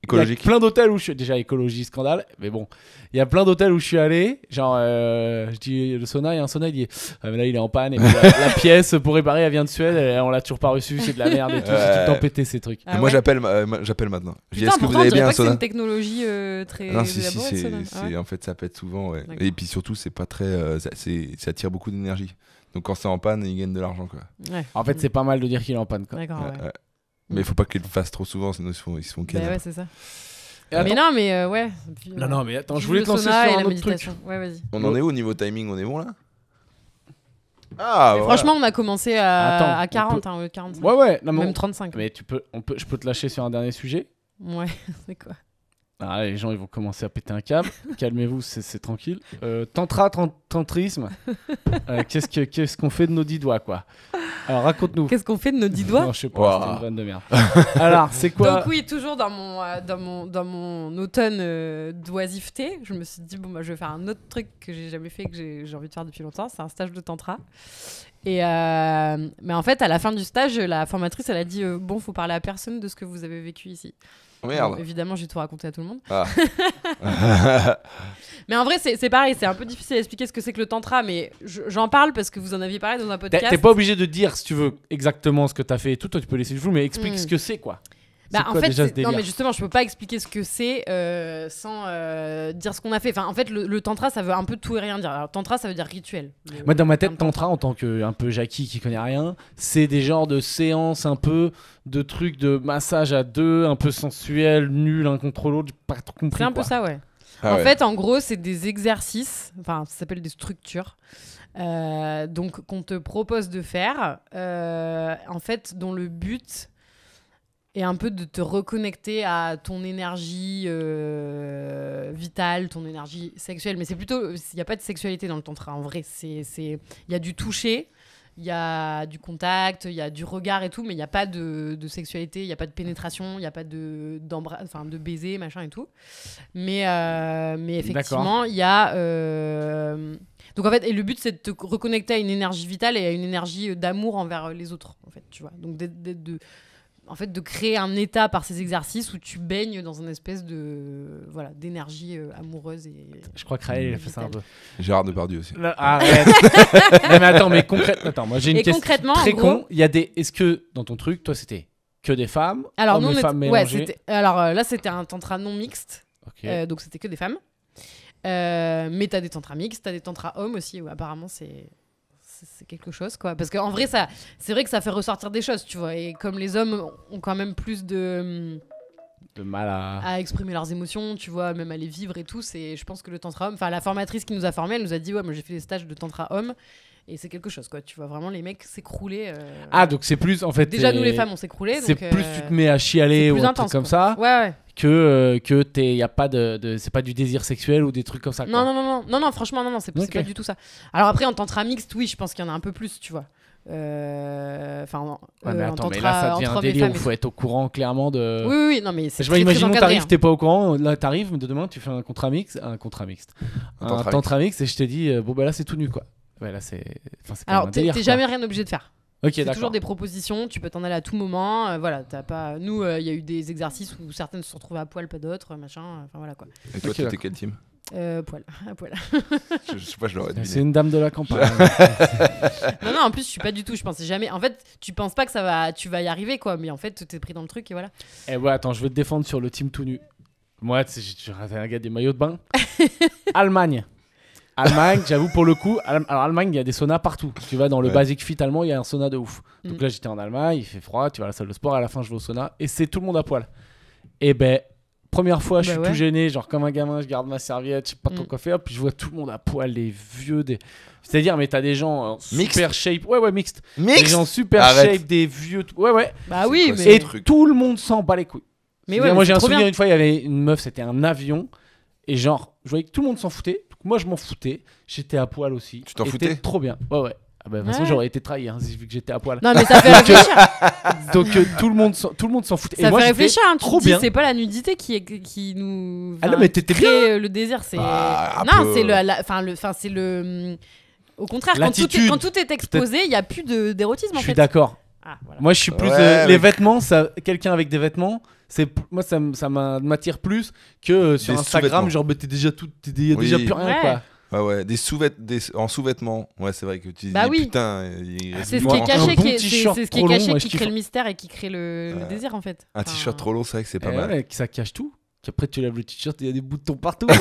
écologique. Il y a plein d'hôtels où je suis. Déjà, écologie, scandale. Mais bon, il y a plein d'hôtels où je suis allé. Genre, je dis le sauna, il y a un sauna, il dit ah, mais là, il est en panne. Et puis, la pièce pour réparer, elle vient de Suède. Et on l'a toujours pas reçue, c'est de la merde et tout. C'est tout le temps pété ces trucs. Ah Moi, ouais. j'appelle maintenant. Je dis, Putain, est-ce que vous pourtant, avez on dirait bien pas un que c'est sauna une technologie très Non, si, élaborée, le sauna. Ah ouais. en fait, ça pète souvent. Ouais. D'accord. Et puis surtout, c'est pas très. Ça tire beaucoup d'énergie. Donc quand c'est en panne, ils gagnent de l'argent. Quoi. Ouais. En fait, c'est pas mal de dire qu'il est en panne. Quoi. D'accord, ouais. Ouais. Mais il faut pas qu'ils le fassent trop souvent, sinon ils se font Bah canard. ouais, c'est ça. Et attends- Mais non, mais ouais. Puis, Non, non, mais attends, je Vive voulais le te lancer sur sauna et un la autre truc. méditation. Ouais, vas-y. On en est où au niveau timing? On est bon là? Ah, Mais voilà. franchement, on a commencé à, Attends, à on 40, peut- hein, 45. Ouais, ouais. Non, mais, Même 35. mais je peux te lâcher sur un dernier sujet. Ouais, c'est quoi? Ah, les gens ils vont commencer à péter un câble. Calmez-vous, c'est tranquille. Tantrisme. Qu'est-ce qu'on fait de nos 10 doigts quoi? Alors raconte-nous. Qu'est-ce qu'on fait de nos 10 doigts? Non, je sais pas, Wow. c'était une vanne de merde. Alors, c'est quoi? Donc oui, toujours dans mon automne d'oisiveté, je me suis dit bon bah je vais faire un autre truc que j'ai jamais fait, que j'ai envie de faire depuis longtemps, c'est un stage de tantra. Et mais en fait à la fin du stage, la formatrice elle a dit bon faut parler à personne de ce que vous avez vécu ici. Oh, merde. Bon, évidemment, j'ai tout raconté à tout le monde. Ah. Mais en vrai, c'est pareil, c'est un peu difficile à expliquer ce que c'est que le tantra, mais j'en parle parce que vous en aviez parlé dans un podcast. T'es pas obligé de dire, si tu veux, exactement ce que t'as fait et tout. Toi, tu peux laisser le flou, mais explique ce que c'est, quoi. Bah, C'est en quoi, fait, déjà, ce non, délire mais justement, je peux pas expliquer ce que c'est sans dire ce qu'on a fait. Enfin, en fait, le tantra, ça veut un peu tout et rien dire. Alors, tantra, ça veut dire rituel. Moi, dans ma tête, tantra, en tant que un peu Jackie qui connaît rien, c'est des genres de séances un peu de trucs de massage à deux, un peu sensuel, nul, un contre l'autre. J'ai pas trop compris. C'est un peu ça, ouais. En fait, en gros, c'est des exercices, enfin, ça s'appelle des structures, donc qu'on te propose de faire, en fait, dont le but est un peu de te reconnecter à ton énergie vitale, ton énergie sexuelle. Mais c'est plutôt, il n'y a pas de sexualité dans le tantra, en vrai. Il y a du toucher, il y a du contact, il y a du regard et tout, mais il n'y a pas de sexualité, il n'y a pas de pénétration, il n'y a pas de baiser, machin et tout. Mais effectivement, il y a... Donc en fait, et le but, c'est de te reconnecter à une énergie vitale et à une énergie d'amour envers les autres, en fait, tu vois. Donc de créer un état par ces exercices où tu baignes dans une espèce d'énergie amoureuse et je crois que Raël il a fait ça un peu. Gérard Depardieu aussi. Là, arrête. Non, mais attends, concrètement, moi j'ai une question très con. Il y a est-ce que dans ton truc, toi c'était que des femmes, alors hommes et femmes mélangés? Alors là c'était un tantra non mixte, okay. Donc c'était que des femmes. Mais t'as des tantras mixtes, t'as des tantras hommes aussi où apparemment c'est quelque chose, quoi, parce qu'en vrai c'est vrai que ça fait ressortir des choses, tu vois, et comme les hommes ont quand même plus de mal à exprimer leurs émotions, tu vois, même à les vivre et tout, je pense que le tantra homme, enfin la formatrice qui nous a formés, elle nous a dit ouais, moi j'ai fait des stages de tantra homme et c'est quelque chose, quoi, tu vois vraiment les mecs s'écrouler. Donc c'est plus en fait déjà nous les femmes on s'écroulé, c'est donc, plus tu te mets à chialer ou un truc comme ça. Ouais. Que y a pas c'est pas du désir sexuel ou des trucs comme ça, quoi. Non, franchement non, c'est pas du tout ça. Alors après en tantra mixte, oui, je pense qu'il y en a un peu plus, tu vois. Mais attends, mais là ça devient un délire où il faut être au courant clairement de. Oui, non mais c'est je vois, imaginons t'arrives, t'es pas au courant, là t'arrives, mais demain tu fais un tantra mixte, un tantra mixte et je te dis bon bah là c'est tout nu, quoi. Ouais, là c'est alors t'es jamais rien obligé de faire. Okay, c'est toujours des propositions, tu peux t'en aller à tout moment, voilà, t'as pas... Nous, il y a eu des exercices où certaines se sont retrouvées à poil, pas d'autres, machin, enfin voilà, quoi. Et toi, t'étais quel team? Poil, à poil. Je sais pas, je l'aurais deviné. C'est une dame de la campagne. non, en plus, je suis pas du tout, je pensais jamais... En fait, tu penses pas que tu vas y arriver, quoi, mais en fait, t'es pris dans le truc et voilà. Et ouais, attends, je vais te défendre sur le team tout nu. Moi, j'ai un gars des maillots de bain. Allemagne, j'avoue, pour le coup, alors Allemagne, il y a des saunas partout. Tu vas dans le Basic Fit allemand, il y a un sauna de ouf. Donc là, j'étais en Allemagne, il fait froid, tu vas à la salle de sport, à la fin, je vais au sauna et c'est tout le monde à poil. Et ben, première fois, je suis tout gêné, genre comme un gamin, je garde ma serviette, je sais pas trop quoi faire, puis je vois tout le monde à poil, les vieux, c'est-à-dire, mais t'as des gens super shape, mixte. Des gens super shape, des vieux, Bah oui, mais et tout le monde s'en bat les couilles. Mais ouais, moi, j'ai un souvenir une fois, il y avait une meuf, c'était un avion, et genre, je voyais que tout le monde s'en foutait. Moi, je m'en foutais. J'étais à poil aussi. Tu t'en foutais? Trop bien. Ouais. Ah bah, de toute façon, j'aurais été trahi vu que j'étais à poil. Non, mais ça fait réfléchir. Donc, tout le monde s'en foutait. Ça et moi, fait réfléchir. Hein, trop bien. C'est pas la nudité qui nous. Ah non, mais t'étais bien. Le désir, c'est. Non, c'est le. Au contraire, quand tout est exposé, il y a plus d'érotisme. Je suis d'accord. Ah, voilà. Moi, je suis plus. Les vêtements, quelqu'un avec des vêtements. Moi ça m'attire plus que sur Instagram, genre t'es déjà déjà plus rien, quoi. Ouais, en sous-vêtements. Ouais, c'est vrai que tu dis putain, c'est ce qui est caché qui crée le mystère et qui crée le désir, en fait. Un t-shirt trop long, c'est vrai que c'est pas mal. Ouais, ça cache tout. Après tu lèves le t-shirt, il y a des boutons partout. Mais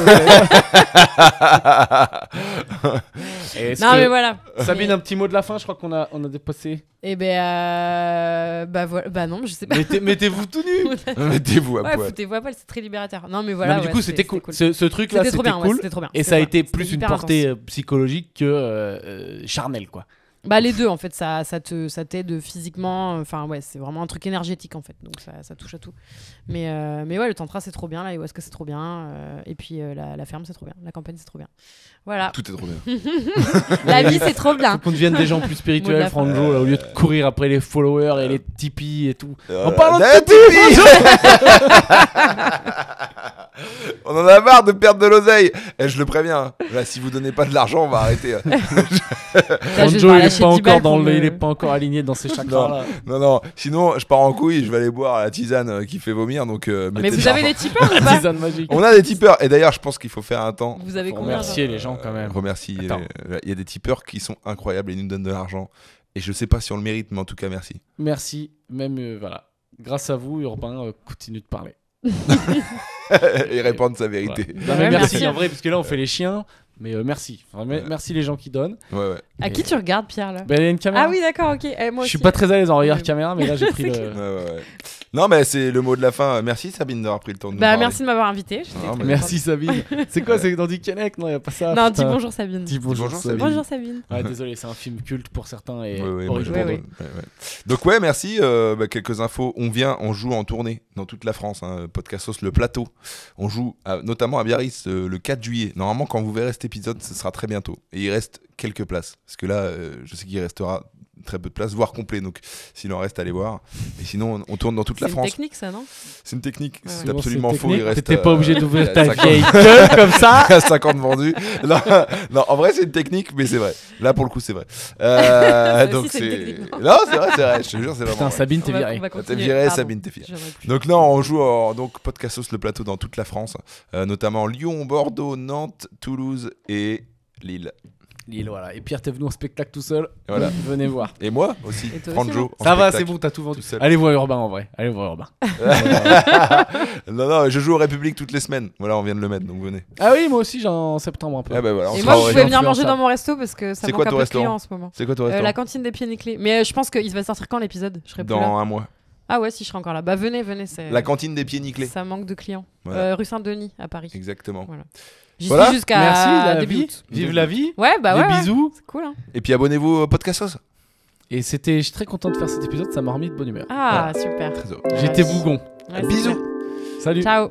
voilà. Sabine, un petit mot de la fin, je crois qu'on a dépassé. Eh ben bah non, je sais pas. Mettez-vous tout nu. Mettez-vous à poil. Foutez-vous à poil, c'est très libérateur. Non mais voilà. Du coup, c'était cool. Ce truc là, c'était cool. C'était trop bien. Et ça a été plus une portée psychologique que charnelle, quoi. Bah les deux, en fait, ça t'aide physiquement, enfin ouais, c'est vraiment un truc énergétique, en fait, donc ça touche à tout. Mais ouais, le tantra c'est trop bien, la ayahuasca c'est trop bien, et puis la ferme c'est trop bien, la campagne c'est trop bien. Voilà. Tout est trop bien. La vie c'est trop bien. Faut qu'on devienne des gens plus spirituels, Franjo, là, au lieu de courir après les followers et les Tipeee et tout. En parlant de Tipeee On en a marre de perdre de l'oseille. Et je le préviens. Là, si vous donnez pas de l'argent, on va arrêter. Là, je vais Banjo, devoir il est lâcher pas 10 encore balles dans pour le, me- il est pas encore aligné dans ses chakras là. Non. Sinon, je pars en couille. Je vais aller boire la tisane qui fait vomir. Donc, Mais mettez vous de avez l'argent. des tipeurs ou pas? Tisane magique. On a des tipeurs. Et d'ailleurs, je pense qu'il faut faire un temps. Vous avez Faut combien? remercier les gens quand même. Remercie. Attends. Il y a des tipeurs qui sont incroyables et ils nous donnent de l'argent. Et je sais pas si on le mérite, mais en tout cas, merci. Merci, même voilà. Grâce à vous, Urbain continue de parler. Et répandre sa vérité. Voilà. Non, mais Ouais, merci, merci. en vrai, parce que là on fait les chiens, mais merci. Enfin, merci les gens qui donnent. Ouais. À qui tu regardes, Pierre, là? Ben, il y a une caméra. Ah oui, d'accord, ok. Moi Je suis aussi. pas très à l'aise en regard Ouais. caméra, mais là j'ai pris le. Ouais. Non, mais c'est le mot de la fin. Merci Sabine d'avoir pris le temps de nous Bah, parler. merci de m'avoir invité. J'étais Non, très mais Merci Sabine. C'est quoi, c'est dans du Connect? Non, y a pas ça. contente. Non, putain. dis bonjour, Sabine. Dis bonjour, Bonjour, Sabine. Bonjour, Sabine. Ouais, désolé, c'est un film culte pour certains et Ouais, moi, horrible j'adore. pour d'autres. Ouais. Donc merci. Quelques infos. On joue en tournée dans toute la France. Podcast Sauce, le plateau. On joue notamment à Biarritz le 4 juillet. Normalement, quand vous verrez cet épisode, ce sera très bientôt. Et il reste quelques places. Parce que là, je sais qu'il restera très peu de places, voire complet. Donc s'il en reste, allez voir. Et sinon, on tourne dans toute la C'est une France. technique, ça, non? C'est une technique. Ouais, C'est ouais. absolument C'est faux. technique. Il reste. T'étais pas obligé il y d'ouvrir a ta 50 vieille gueule comme ça. Il y a 50 vendus. Non, en vrai, c'est une technique, mais c'est vrai. Là, pour le coup, c'est vrai. Ça donc aussi, c'est une technique, non Non, c'est vrai. Je te jure, c'est vraiment. Putain, vrai. Sabine, t'es On va- virée. on va T'es continuer. viré, Pardon. Sabine, t'es virée. Je viendrai plus. Donc non, on joue donc Podcast Sauce le plateau dans toute la France, notamment Lyon, Bordeaux, Nantes, Toulouse et Lille. Lille, voilà. Et Pierre, t'es venu en spectacle tout seul. Et voilà. Venez voir. Et moi aussi, Et toi Franjo. aussi, en Ça va, spectacle. c'est bon, t'as tout vendu. Tout seul. Allez voir Urbain en vrai. Allez voir Urbain. Non, je joue au République toutes les semaines. Voilà, on vient de le mettre, donc venez. Ah oui, moi aussi, j'ai en septembre un peu. Ah bah voilà, on Et sera moi, au vous République. pouvez venir manger influenceur. dans mon resto parce que ça C'est manque quoi un ton peu de restaurant clients en ce moment. C'est quoi ton restaurant La cantine des pieds nickelés. Mais je pense qu'il va sortir quand l'épisode? Je serai plus là. Dans un mois. Ah ouais, si je serai encore là. Bah venez. C'est... La cantine des pieds nickelés. Ça manque de clients. Voilà. Rue Saint-Denis à Paris. Exactement. Voilà. J'y Voilà. suis jusqu'à Merci, la début vie. août. Vive la vie. Ouais, bah Des ouais. bisous. C'est cool, hein. Et puis abonnez-vous au Podcast Sauce. Et je suis très content de faire cet épisode, ça m'a remis de bonne humeur. Ah, super. Très heureux. J'étais Ouais. bougon. Ouais, c'est Bisous. clair. Salut. Ciao.